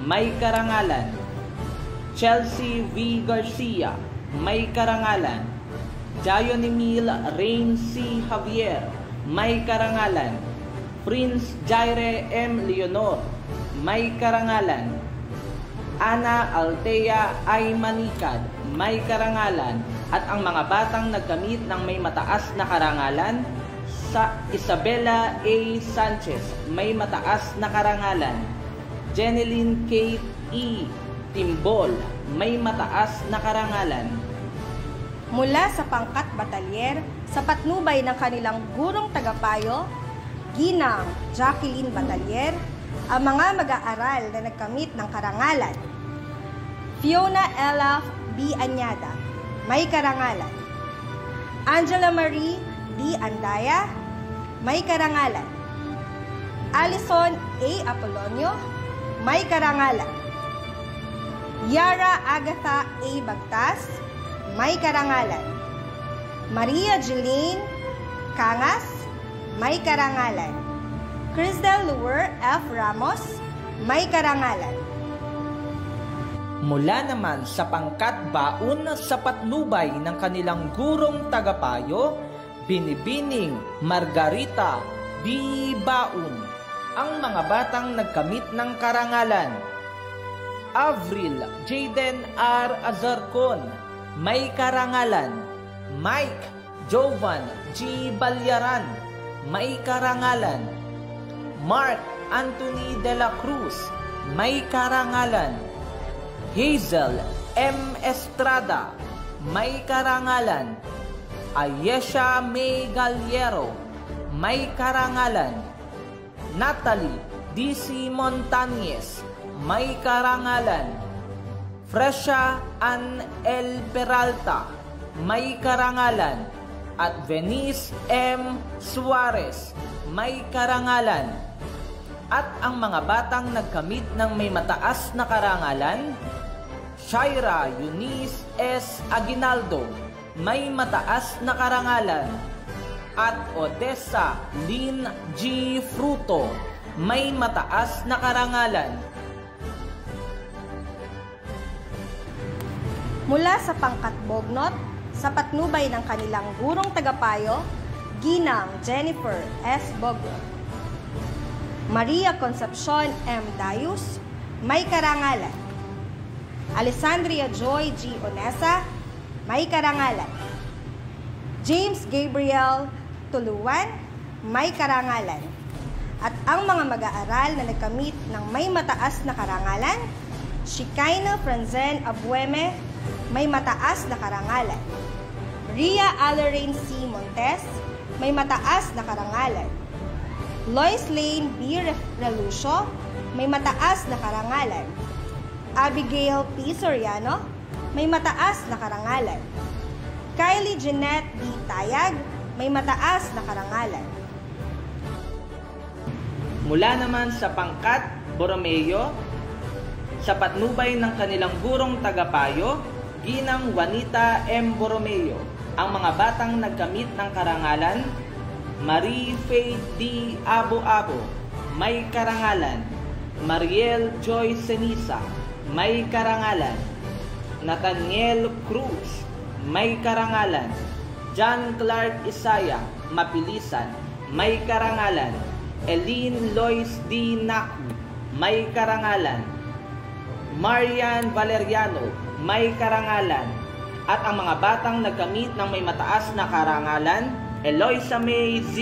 may karangalan. Chelsea V. Garcia, may karangalan. Jayon Emil Rain C. Javier, may karangalan. Prince Jaire M. Leonor, may karangalan. Ana Altea I. Manikad, may karangalan. At ang mga batang nagkamit ng may mataas na karangalan, sa Isabella A. Sanchez, may mataas na karangalan. Jeneline Kate E. Timbol, may mataas na karangalan. Mula sa pangkat batalyer, sa patnubay ng kanilang gurong tagapayo, Ginang Jacqueline Batalyer, ang mga mag-aaral na nagkamit ng karangalan. Fiona Ella B. Anyada, may karangalan. Angela Marie D. Andaya, may karangalan. Alison A. Apolonio, may karangalan. Yara Agatha A. Bagtas, may karangalan. Maria Jeline Cangas, may karangalan. Cristel Luer F. Ramos, may karangalan. Mula naman sa pangkat baon sa patnubay ng kanilang gurong tagapayo, Binibining Margarita B. Baun, ang mga batang nagkamit ng karangalan. Avril Jaden R. Azarcon, may karangalan. Mike Jovan G. Balyaran, may karangalan. Mark Anthony de la Cruz, may karangalan. Hazel M. Estrada, may karangalan. Ayesha May Galiero, may karangalan. Natalie D.C. Montañez, may karangalan. Fresha Ann L. Peralta, may karangalan. At Venice M. Suarez, may karangalan. At ang mga batang nagkamit ng may mataas na karangalan, Shaira Eunice S. Aguinaldo, may mataas na karangalan. At Odessa Lynn G. Fruto, may mataas na karangalan. Mula sa pangkat Bognot, sa patnubay ng kanilang gurong tagapayo, Ginang Jennifer S. Bognot. Maria Concepcion M. Dayus, may karangalan. Alessandria Joy G. Onesa, may karangalan. James Gabriel Tuluan, may karangalan. At ang mga mag-aaral na nagkamit ng may mataas na karangalan, Shekinah Franzen Abueme, may mataas na karangalan. Ria Alarain C. Montes, may mataas na karangalan. Lois Lane B. Relucio, may mataas na karangalan. Abigail P. Soriano, may mataas na karangalan. Kylie Jeanette D. Tayag, may mataas na karangalan. Mula naman sa pangkat Borromeo, sa patnubay ng kanilang gurong tagapayo, Ginang Juanita M. Borromeo, ang mga batang nagkamit ng karangalan. Marie Faith D. Abo-Abo, may karangalan. Mariel Joy Senisa, may karangalan. Nathaniel Cruz, may karangalan. John Clark Isaya, Mapilisan, may karangalan. Eileen Lois D. Naku, may karangalan. Marian Valeriano, may karangalan. At ang mga batang nagkamit ng may mataas na karangalan, Eloisa May Z.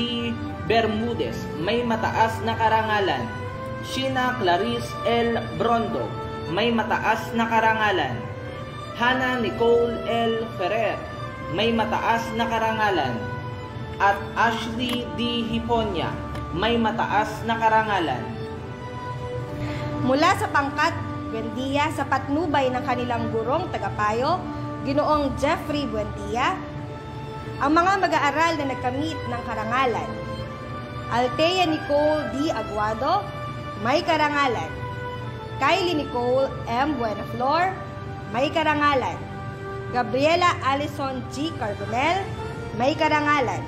Bermudez, may mataas na karangalan. Sheena Clarice L. Brondo, may mataas na karangalan. Hannah Nicole L. Ferrer, may mataas na karangalan. At Ashley D. Hiponya, may mataas na karangalan. Mula sa pangkat Buendia sa patnubay ng kanilang gurong tagapayo, Ginoong Jeffrey Buendia, ang mga mag-aaral na nagkamit ng karangalan. Althea Nicole D. Aguado, may karangalan. Kylie Nicole M. Buenaflor, may karangalan. Gabriela Allison G. Carbonell, may karangalan.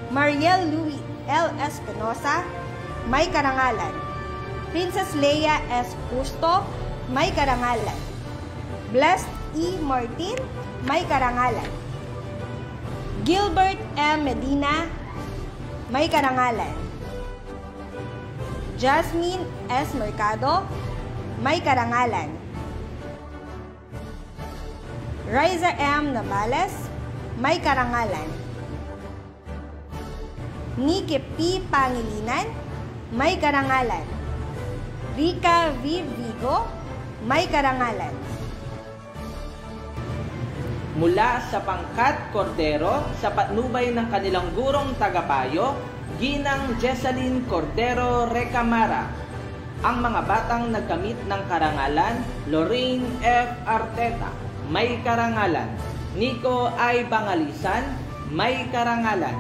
Mariel Louis L. Espinosa, may karangalan. Princess Leia S. Justo, may karangalan. Blessed E. Martin, may karangalan. Gilbert M. Medina, may karangalan. Jasmine S. Mercado, may karangalan. Riza M. Navales, may karangalan. Nikki P. Pangilinan, may karangalan. Rica V. Vigo, may karangalan. Mula sa pangkat Cordero sa patnubay ng kanilang gurong tagapayo, Ginang Jessalyn Cordero Recamara. Ang mga batang nagkamit ng karangalan, Lorraine F. Arteta, may karangalan. Nico I. Bangalisan, may karangalan.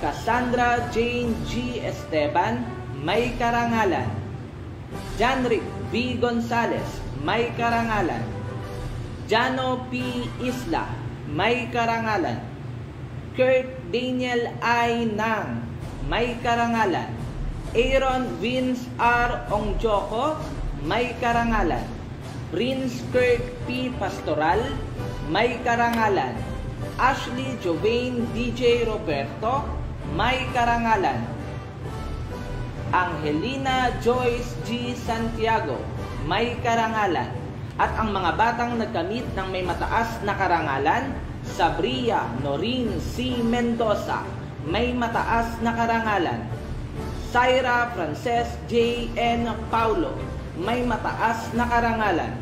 Cassandra Jane G. Esteban, may karangalan. Janrick V. Gonzales, may karangalan. Jano P. Isla, may karangalan. Kurt Daniel I. Nang, may karangalan. Aaron Vince R. Ongjoko, may karangalan. Prince Kirk P. Pastoral, may karangalan. Ashley Jovain DJ Roberto, may karangalan. Angelina Joyce G. Santiago, may karangalan. At ang mga batang nagkamit ng may mataas na karangalan, Sabria Norin C. Mendoza, may mataas na karangalan. Syra Frances J. N. Paulo, may mataas na karangalan.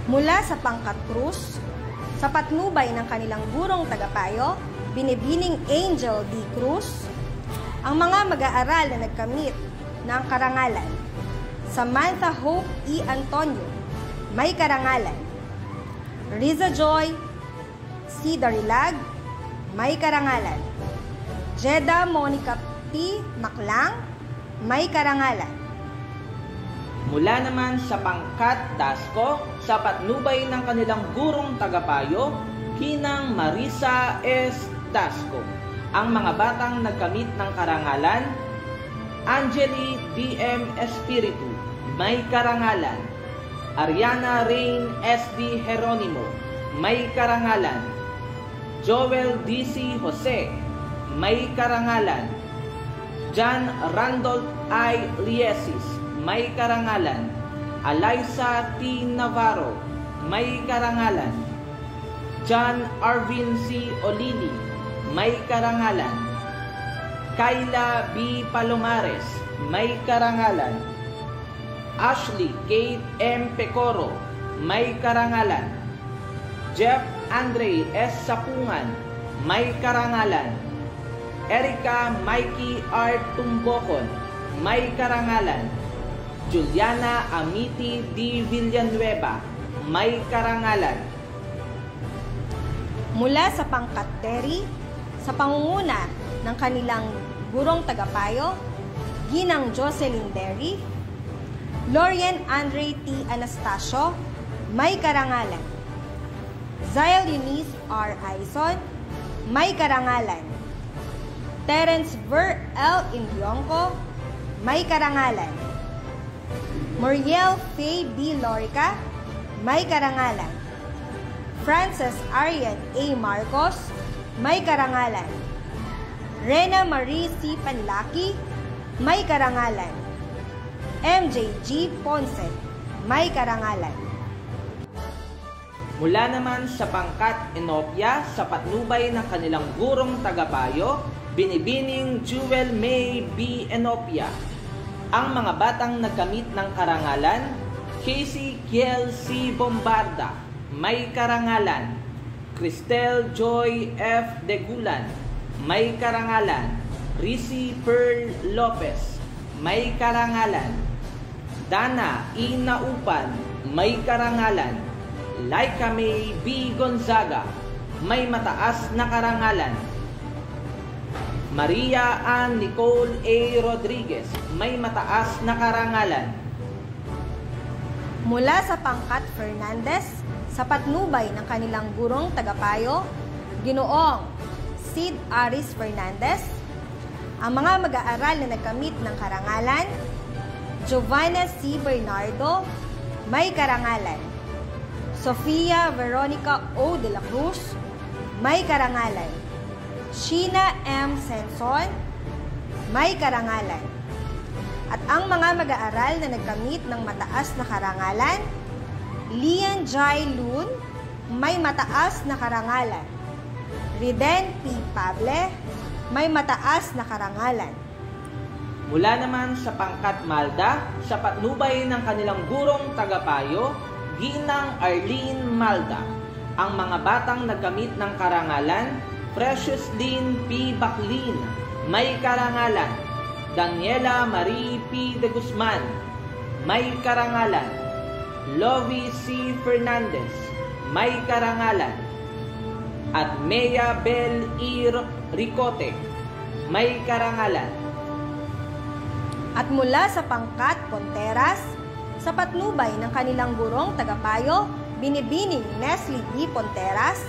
Mula sa pangkat Cruz, sa patnubay ng kanilang gurong tagapayo, Binibining Angel D. Cruz, ang mga mag-aaral na nagkamit ng karangalan. Samantha Hope E. Antonio, may karangalan. Riza Joy C. Darilag, may karangalan. Jeda Monica P. Maclang, may karangalan. Mula naman sa pangkat Dasco, sa patnubay ng kanilang gurong tagapayo, Ginang Marisa S. Dasco. Ang mga batang nagkamit ng karangalan, Angeli D.M. Espiritu, may karangalan. Ariana Rain S.D. Jeronimo, may karangalan. Joel D.C. Jose, may karangalan. John Randolph I. Liesis, may karangalan. Eliza T. Navarro, may karangalan. John Arvin C. Olili, may karangalan. Kayla B. Palomares, may karangalan. Ashley Kate M. Pecoro, may karangalan. Jeff Andre S. Sapungan, may karangalan. Erica Mikey R. Tumbokon, may karangalan. Juliana Amiti D. Villanueva, may karangalan. Mula sa pangkat Terry, sa pangunguna ng kanilang gurong tagapayo, Ginang Jocelyn Derry, Lorian Andre T. Anastasio, may karangalan. Zyle Eunice R. Aison, may karangalan. Terence Ver L. Indiongco, may karangalan. Muriel Faye B. Lorica, may karangalan. Frances Arian A. Marcos, may karangalan. Rena Marie C. Panlaki, may karangalan. MJ G. Ponce, may karangalan. Mula naman sa pangkat Enopia sa patnubay ng kanilang gurong tagapayo, Binibining Jewel May B. Enopia. Ang mga batang nagkamit ng karangalan, Casey Kiel C. Bombarda, may karangalan. Cristel Joy F. Degulan, may karangalan. Risi Pearl Lopez, may karangalan. Dana E. Naupan, may karangalan. Laika May B. Gonzaga, may mataas na karangalan. Maria Ann Nicole A. Rodriguez, may mataas na karangalan. Mula sa pangkat Fernandez, sa patnubay ng kanilang gurong tagapayo, Ginoong Sid Aris Fernandez, ang mga mag-aaral na nagkamit ng karangalan, Giovanna C. Bernardo, may karangalan. Sofia Veronica O. de la Cruz, may karangalan. Sheena M. Senson, may karangalan. At ang mga mag-aaral na nagkamit ng mataas na karangalan, Lian Jai Lun, may mataas na karangalan. Riden P. Pable, may mataas na karangalan. Mula naman sa pangkat Malda, sa patnubay ng kanilang gurong tagapayo, Ginang Arlene Malda. Ang mga batang nagkamit ng karangalan, Precious Lynn P. Baclin, may karangalan. Daniela Marie P. de Guzman, may karangalan. Lovie C. Fernandez, may karangalan. At Mea Bel E. Ricote, may karangalan. At mula sa pangkat Ponteras, sa patnubay ng kanilang gurong tagapayo, Binibining Nestle D. Ponteras,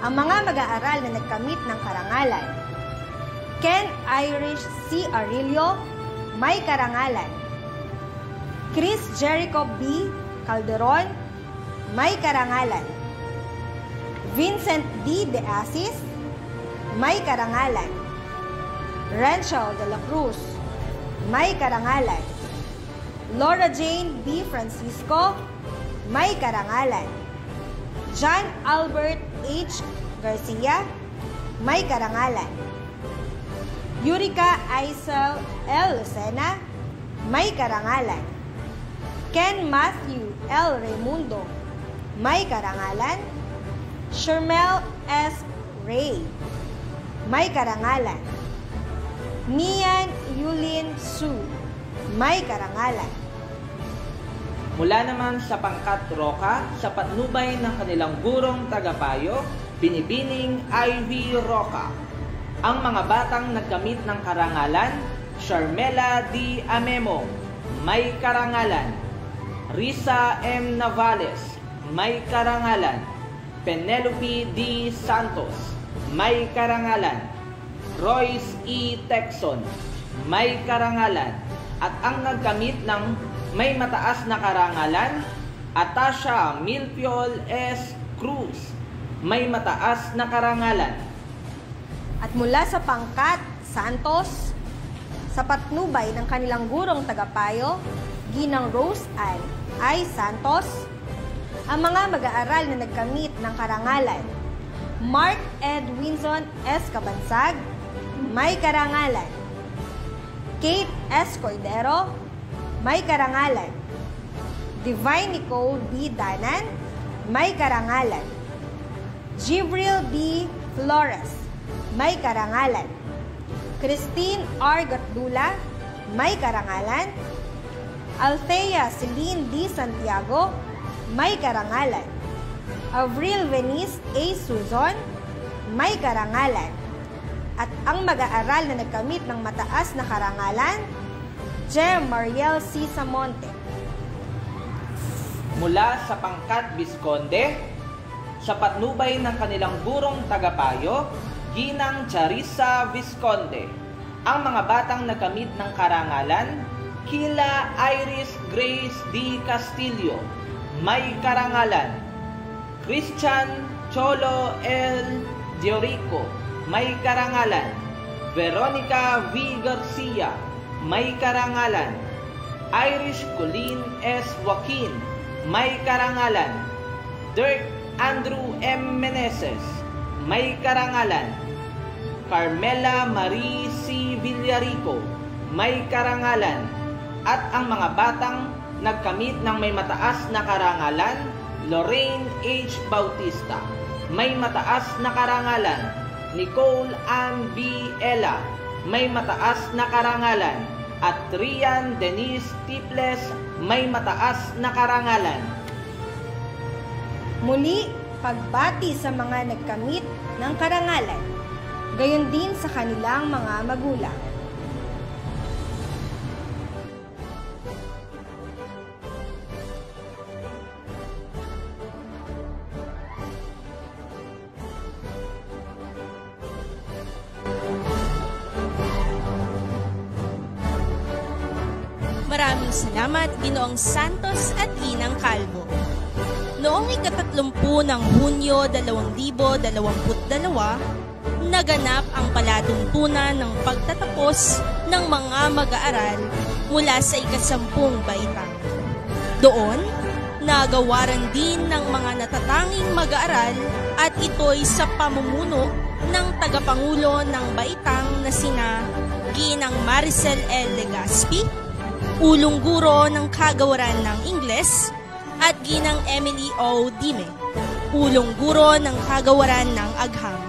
ang mga mag-aaral na nagkamit ng karangalan. Ken Irish C. Arillo, may karangalan. Chris Jericho B. Calderon, may karangalan. Vincent D. De Asis, may karangalan. Renchel de la Cruz, may karangalan. Laura Jane B. Francisco, may karangalan. John Albert H. Garcia, may karangalan. Yurika Aisel L. Lucena, may karangalan. Ken Matthew L. Raimundo, may karangalan. Shermel S. Ray, may karangalan. Nian Yulin Su, may karangalan. Mula naman sa pangkat Roca, sa patnubay ng kanilang gurong tagapayo, Binibining Ivy Roca. Ang mga batang nagkamit ng karangalan, Sharmela D. Amemo, may karangalan. Risa M. Navales, may karangalan. Penelope D. Santos, may karangalan. Royce E. Texon, may karangalan. At ang nagkamit ng may mataas na karangalan, Atasha Milpiol S. Cruz, may mataas na karangalan. At mula sa pangkat Santos, sa patnubay ng kanilang gurong tagapayo, Ginang Rose Ann I. Santos, ang mga mag-aaral na nagkamit ng karangalan, Mark Ed Winson S. Cabansag, may karangalan. Kate S. Cordero, may karangalan. Divine Nicole B. Danan, may karangalan. Jibril B. Flores, may karangalan. Christine R. Gatdula, may karangalan. Althea Celine D. Santiago, may karangalan. Avril Venice A. Suzon, may karangalan. At ang mag-aaral na nagkamit ng mataas na karangalan, Jem Mariel C. Samonte. Mula sa pangkat Visconde, sa patnubay ng kanilang gurong tagapayo, Ginang Charissa Visconde. Ang mga batang nagkamit ng karangalan, Kila Iris Grace D. Castillo, may karangalan. Christian Cholo L. Diorico, may karangalan. Veronica V. Garcia, may karangalan. Irish Colleen S. Joaquin, may karangalan. Dirk Andrew M. Meneses, may karangalan. Carmela Marie C. Villarico, may karangalan. At ang mga batang nagkamit ng may mataas na karangalan, Lorraine H. Bautista, may mataas na karangalan. Nicole Ann B. Ella, may mataas na karangalan. At Rian Denise Tiples, may mataas na karangalan. Muli, pagbati sa mga nagkamit ng karangalan, gayon din sa kanilang mga magulang. Maraming salamat, Ginoong Santos at Ginang Calvo. Noong ika-30 ng Hunyo 2022, naganap ang palatuntunan ng pagtatapos ng mga mag-aaral mula sa ika-10 baitang. Doon, nagawaran din ng mga natatanging mag-aaral at ito'y sa pamumuno ng tagapangulo ng baitang na sina Ginang Maricel L. Legaspi, ulong guro ng kagawaran ng Ingles, at Ginang Emily O. Dime, ulong guro ng kagawaran ng Agham,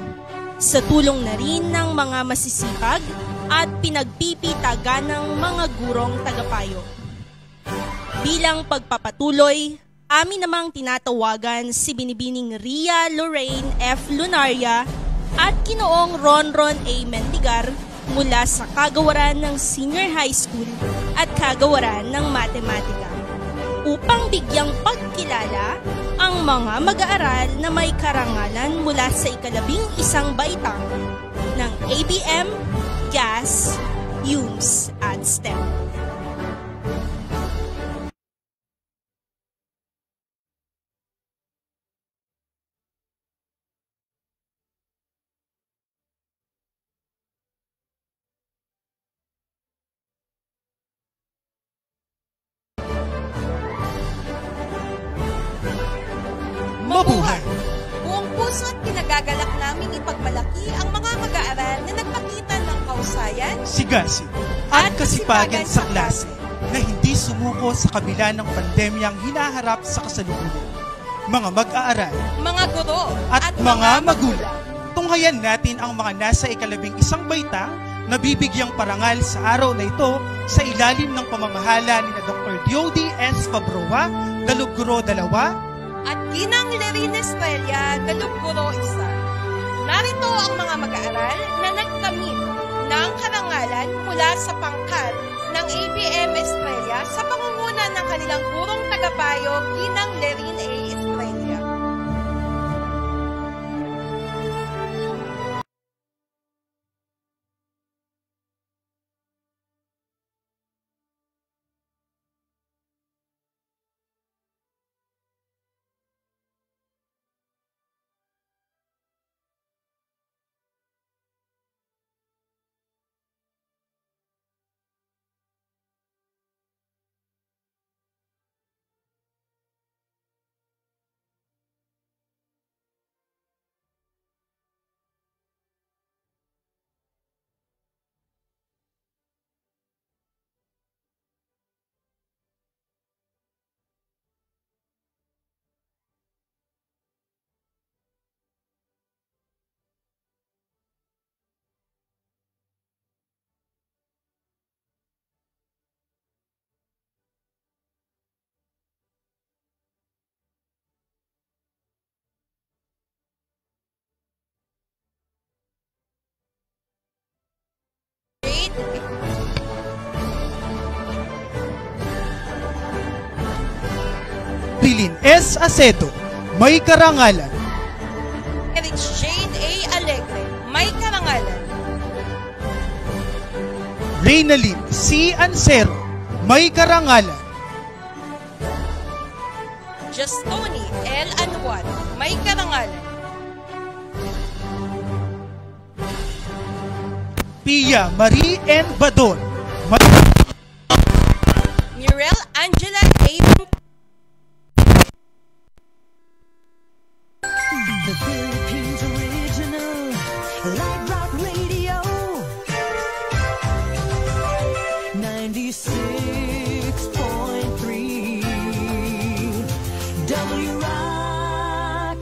sa tulong na rin ng mga masisipag at pinagpipitagan ng mga gurong tagapayo. Bilang pagpapatuloy, amin namang tinatawagan si Binibining Ria Lorraine F. Lunaria at Ginoong Ronron A. Mendigar mula sa kagawaran ng Senior High School at kagawaran ng Matematika upang bigyang pagkilala ang mga mag-aaral na may karangalan mula sa ika-11 baitang ng ABM, Gas, UMS at STEM. Mabuhay! Buong puso at kinagagalak namin ipagmalaki ang mga mag-aaral na nagpakita ng kausayan, sigasig at kasipagan sa klase na hindi sumuko sa kabila ng pandemyang hinaharap sa kasalukuyan. Mga mag-aaral, mga guro at mga magulang. Tunghayan natin ang mga nasa ika-11 baitang na bibigyang parangal sa araw na ito sa ilalim ng pamamahala ni Dr. Diody S. Fabroa, Daluguro 2, at Ginang Lerine Estrella, Daluguro 1. Narito ang mga mag-aaral na nagkamit ng karangalan mula sa pangkat ng ABM Estrella sa pangunguna ng kanilang gurong tagapayo, Ginang Lerine A. Estrella. Pilin S. Aceto, may karangalan. Eric Jane A. Alegre, may karangalan. Reynalyn C. Ansero, may karangalan. Justoni L. Anwar, may karangalan. Pia Marie N. Badon, may The Philippines original light rock radio 96.3 W Rock.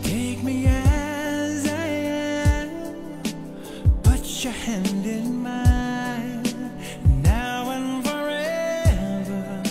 Take me as I am, put your hand in mine, now and forever.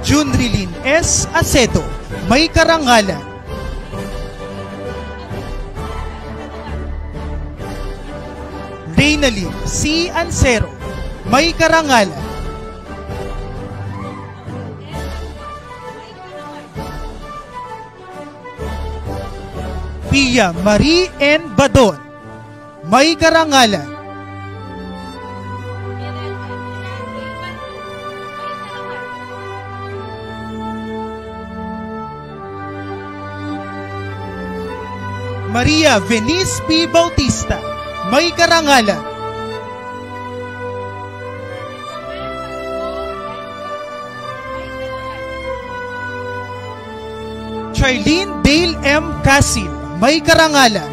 Junrilyn S. Acedo, may karangalan. Reynalyn C. Ansero, may karangalan. Pia Marie N. Badon, may karangalan. Maria Venice P. Bautista, may karangalan. Charlene Dale M. Casil, may karangalan.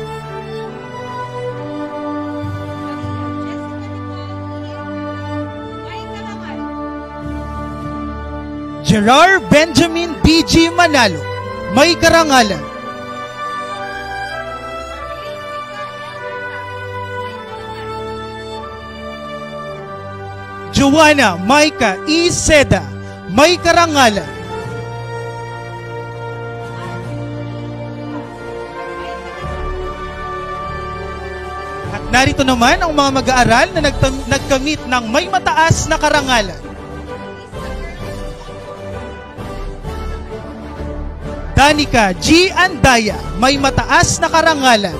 Gerard Benjamin D.G. Manalo, may karangalan. Joanna Maika E. Seda, may karangalan. At narito naman ang mga mag-aaral na nagkamit ng may mataas na karangalan. Danica G. Andaya, may mataas na karangalan.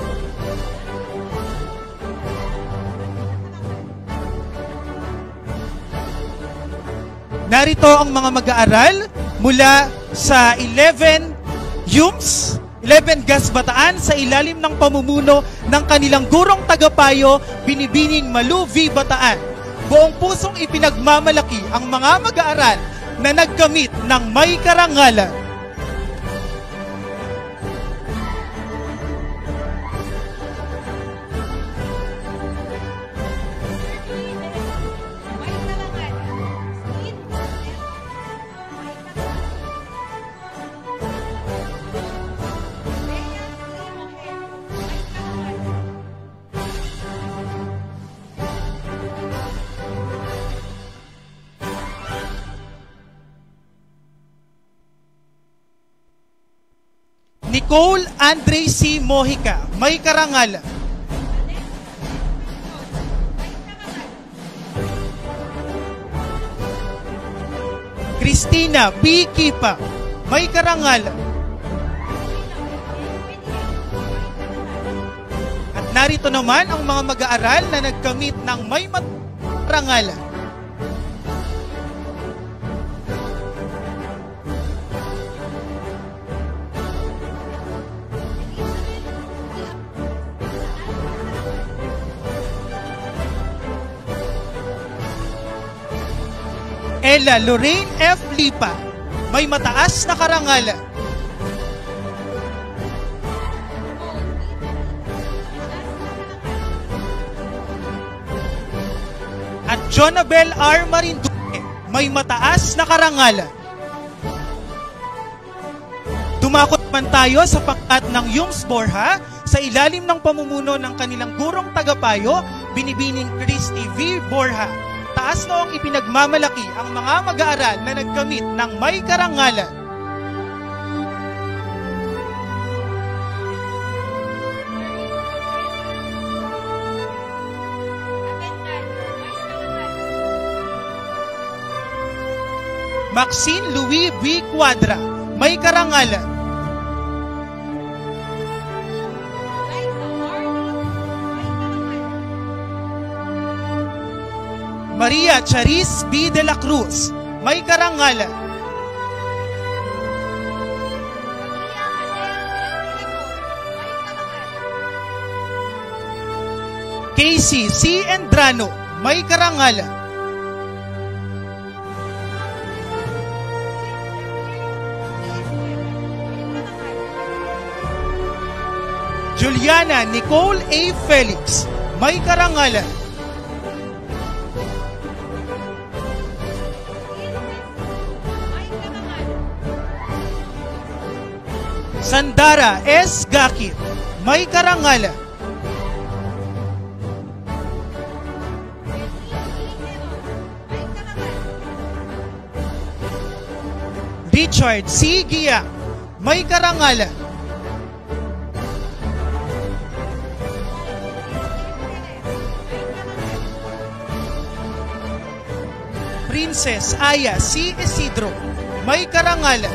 Narito ang mga mag-aaral mula sa 11 YUMS, 11 GAS Bataan sa ilalim ng pamumuno ng kanilang gurong tagapayo, Binibining Malu V. Bataan. Buong pusong ipinagmamalaki ang mga mag-aaral na nagkamit ng may karangalan. Nicole Andre C. Mojica, may karangalan. Christina P. Kipa, may karangalan. At narito naman ang mga mag-aaral na nagkamit ng may karangalan. Ella Lorraine F. Lipa, may mataas na karangalan. At Jonabel R. Marinduque, may mataas na karangalan. Dumakot man tayo sa pangkat ng YUMS Borja sa ilalim ng pamumuno ng kanilang gurong tagapayo, Binibining Christy V. Borja. Taas noong ipinagmamalaki ang mga mag-aaral na nagkamit ng may karangalan. Maxine Louis B. Cuadra, may karangalan. Maria Charis B. de la Cruz, may karangalan. Casey C. Endrano, may karangalan. Juliana Nicole A. Felix, may karangalan. Sandara S. Gakit, may karangalan. Richard C. Gia, may karangalan. Princess Aya C. Isidro, may karangalan.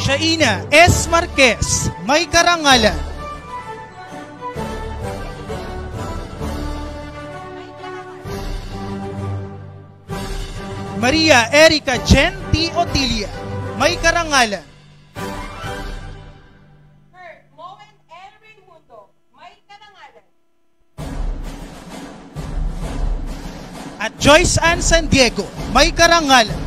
Shaina S. Marquez, may karangalan. Maria Erica Jen T. Otilia, may karangalan. At Joyce Ann San Diego, may karangalan.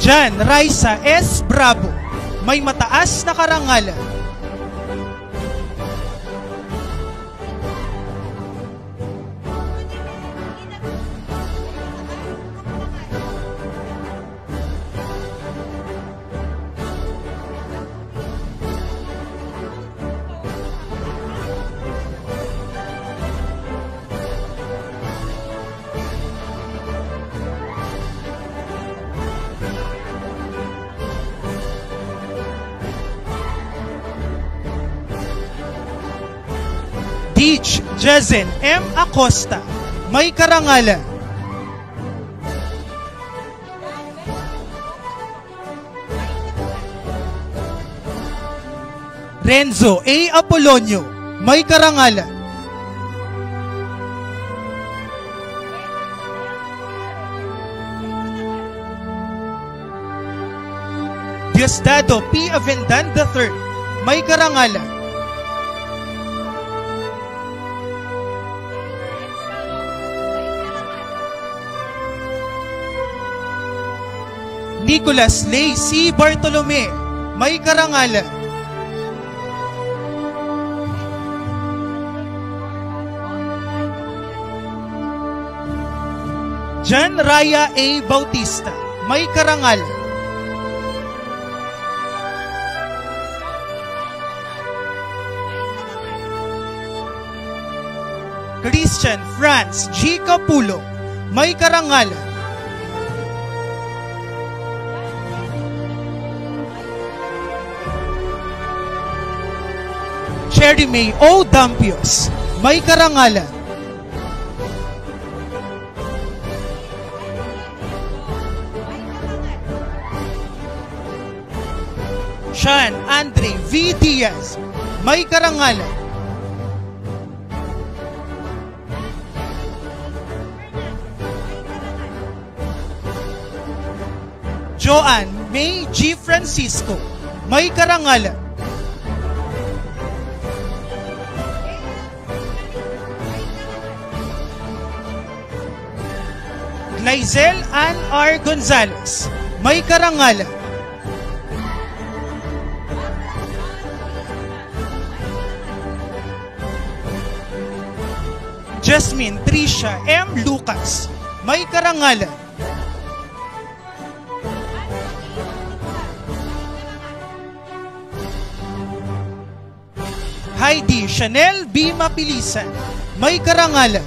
Jan Raisa S. Bravo, may mataas na karangalan. Deej Jezen M. Acosta, may karangalan. Renzo A. Apolonio, may karangalan. Diosdado P. Avendan III, may karangalan. Nicholas Lay C. Bartolome, may karangalan. Jan Raya A. Bautista, may karangalan. Christian Franz G. Capulo, may karangalan. Cherry May O. Dampios, may karangalan. Sean Andre V. Diaz, may karangalan. Joanne May G. Francisco, may karangalan. Lizelle Ann R. Gonzalez, may karangalan. Jasmine Tricia M. Lucas, may karangalan. Heidi Chanel B. Mapilisan, may karangalan.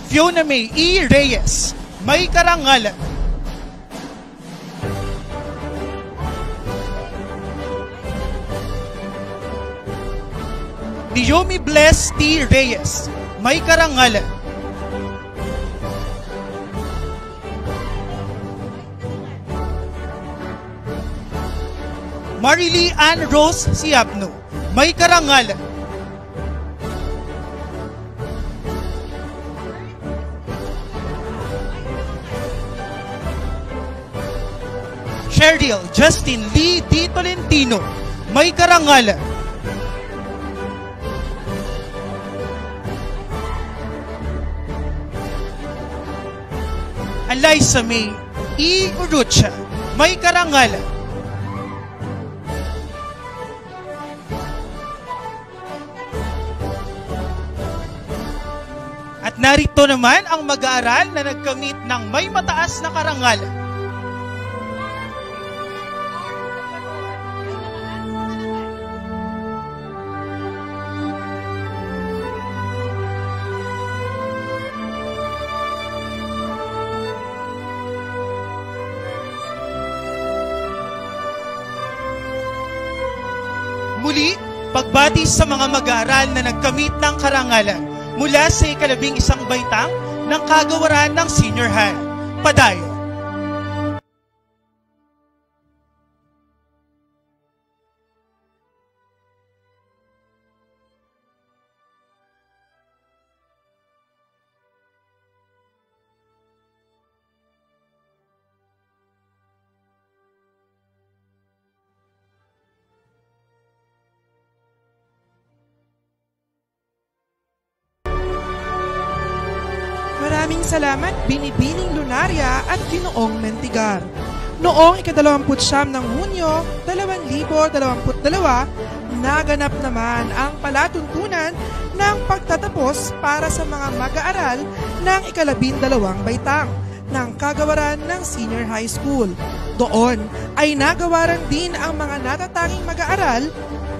Fiona May E. Reyes, may karangalan. Naomi Bless T. Reyes, may karangalan. Marily Ann Rose Siapno, may karangalan. Cheryl Justin Lee D. Tolentino, may karangalan. Eliza May E. Urucha, may karangalan. Narito naman ang mag-aaral na nagkamit ng may mataas na karangalan. Muli, pagbati sa mga mag-aaral na nagkamit ng karangalan mula sa ika-11 baitang ng kagawaran ng senior high. Padayon. Maraming salamat, Binibining Lunaria at Ginoong Mentigar. Noong ika-29 ng Hunyo 2022, naganap naman ang palatuntunan ng pagtatapos para sa mga mag-aaral ng ika-12 baitang ng kagawaran ng senior high school. Doon ay nagawaran din ang mga natatanging mag-aaral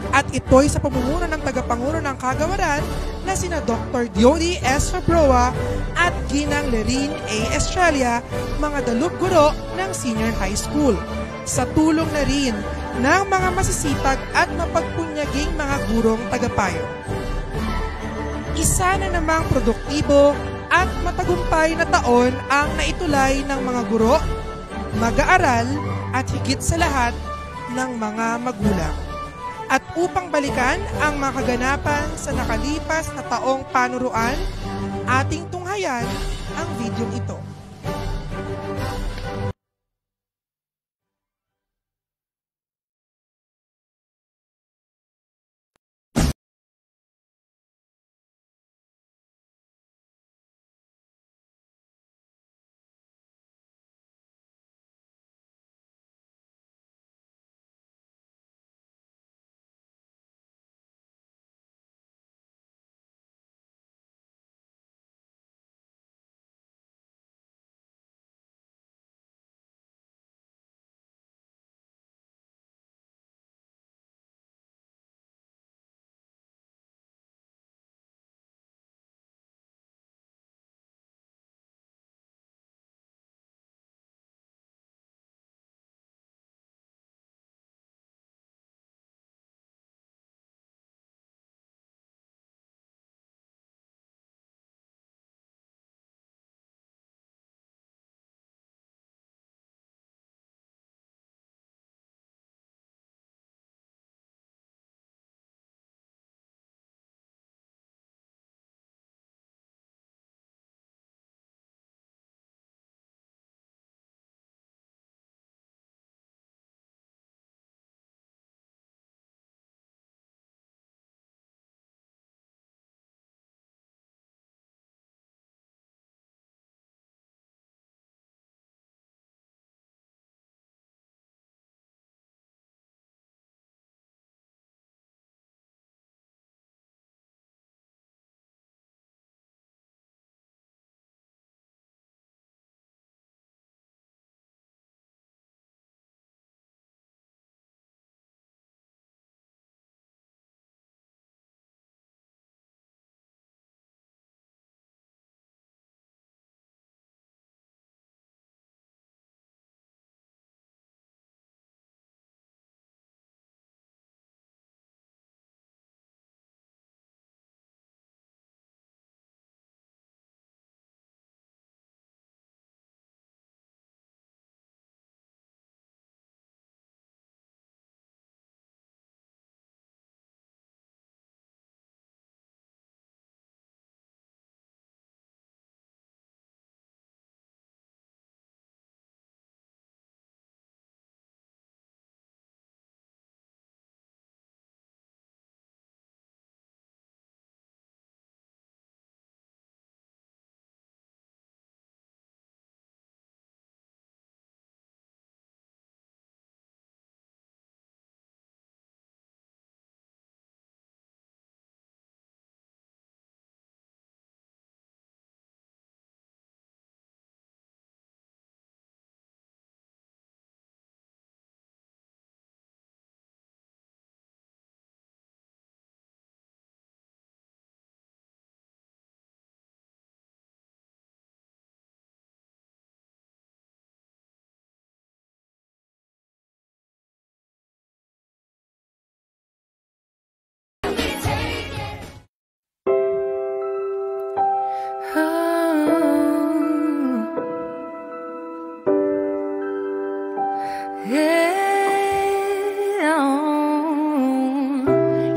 at ito'y sa pamumuno ng tagapangulo ng kagawaran na sina Dr. Diody S. Fabroa at Ginang Lerin A. Estrella, mga dalubguro ng senior high school. Sa tulong na rin ng mga masisipag at mapagpunyaging mga gurong tagapayo. Isa na namang produktibo at matagumpay na taon ang naitulay ng mga guro, mag-aaral at higit sa lahat ng mga magulang. At upang balikan ang mga kaganapan sa nakalipas na taong panuruan, ating tunghayan ang videong ito.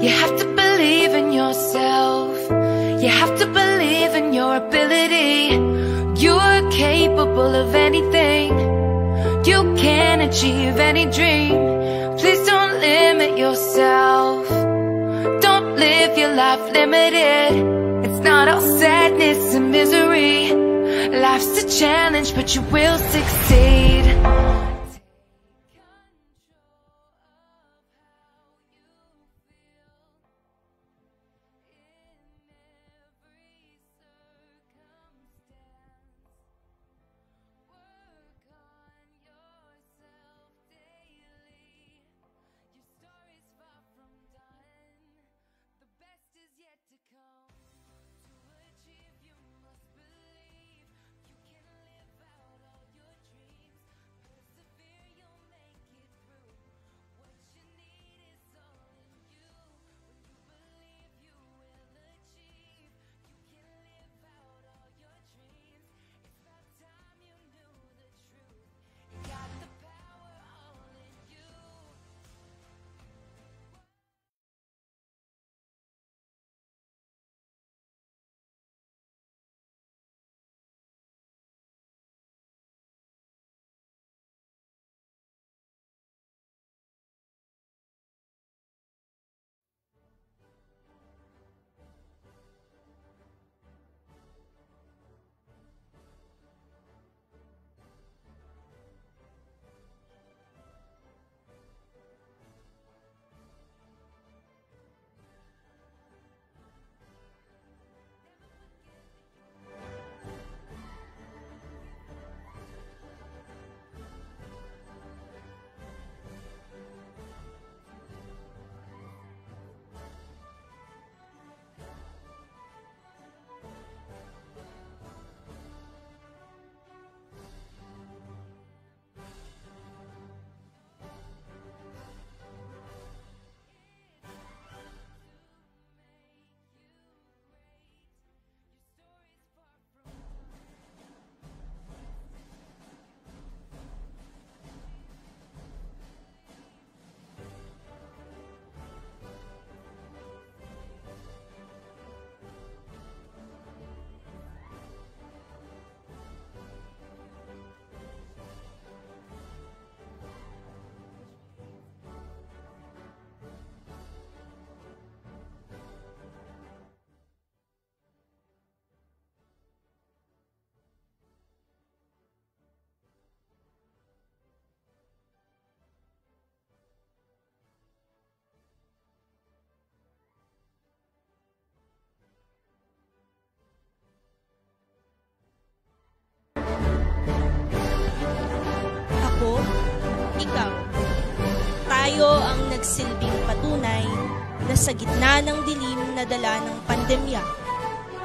You have to believe in yourself. You have to believe in your ability. You're capable of anything. You can achieve any dream. Please don't limit yourself. Don't live your life limited. It's not all sadness and misery. Life's a challenge, but you will succeed. Ikaw, tayo ang nagsilbing patunay na sa gitna ng dilim na dala ng pandemya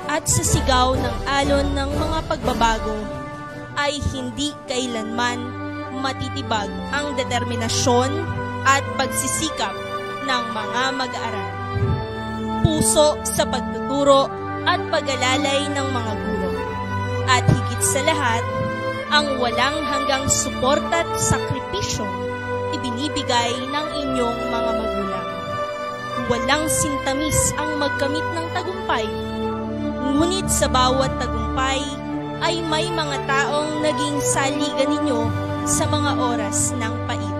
at sa sigaw ng alon ng mga pagbabago ay hindi kailanman matitibag ang determinasyon at pagsisikap ng mga mag-aaral. Puso sa pagtuturo at pag-alalay ng mga guro. At higit sa lahat, ang walang hanggang suporta at sakripisyo ibinibigay ng inyong mga magulang. Walang sintamis ang magkamit ng tagumpay, ngunit sa bawat tagumpay ay may mga taong naging saligan ninyo sa mga oras ng pait.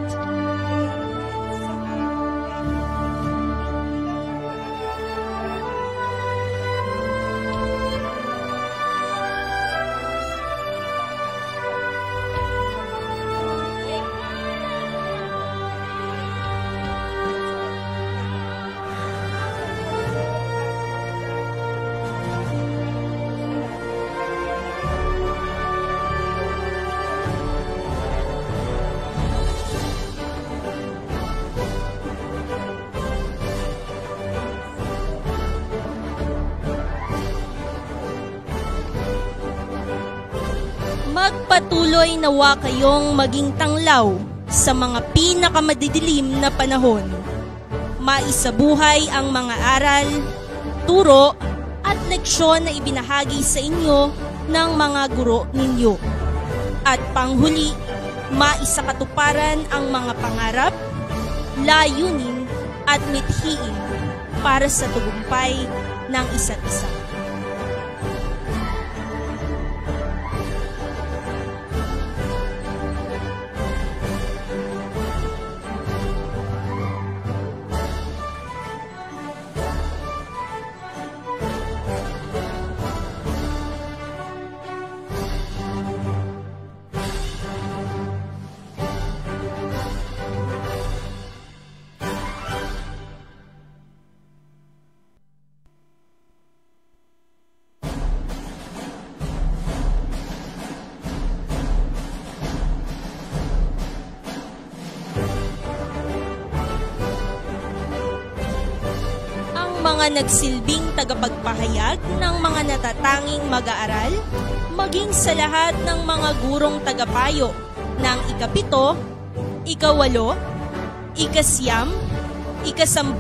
Magpatuloy nawa kayong maging tanglaw sa mga pinakamadidilim na panahon. Maisabuhay ang mga aral, turo at leksyon na ibinahagi sa inyo ng mga guro ninyo. At panghuli, maisakatuparan ang mga pangarap, layunin at mithiin para sa tagumpay ng isa't isa. Mga nagsilbing tagapagpahayag ng mga natatanging mag-aaral, maging sa lahat ng mga gurong tagapayo ng ika-7, ika-8, ika-9, ika-10,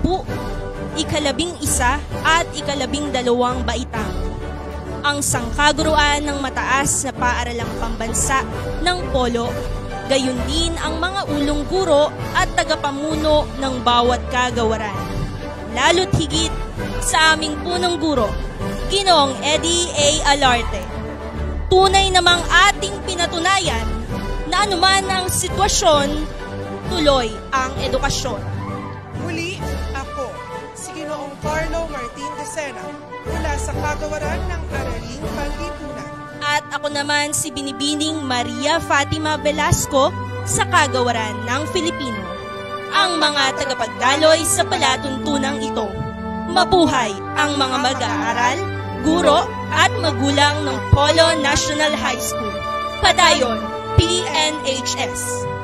ika-11 at ika-12 baitang. Ang sangkaguruan ng mataas na paaralang pambansa ng Polo, gayon din ang mga ulong guro at tagapamuno ng bawat kagawaran. Lalo't higit sa aming punong guro, Ginoong Eddie A. Alarte. Tunay namang ating pinatunayan na anuman ang sitwasyon, tuloy ang edukasyon. Muli, ako, si Ginoong Carlo Martin de Sena, mula sa Kagawaran ng Araling Panlipunan. At ako naman si Binibining Maria Fatima Velasco sa Kagawaran ng Filipino. Ang mga tagapagdaloy sa palatuntunang ito. Mabuhay ang mga mag-aaral, guro at magulang ng Polo National High School. Padayon, PNHS.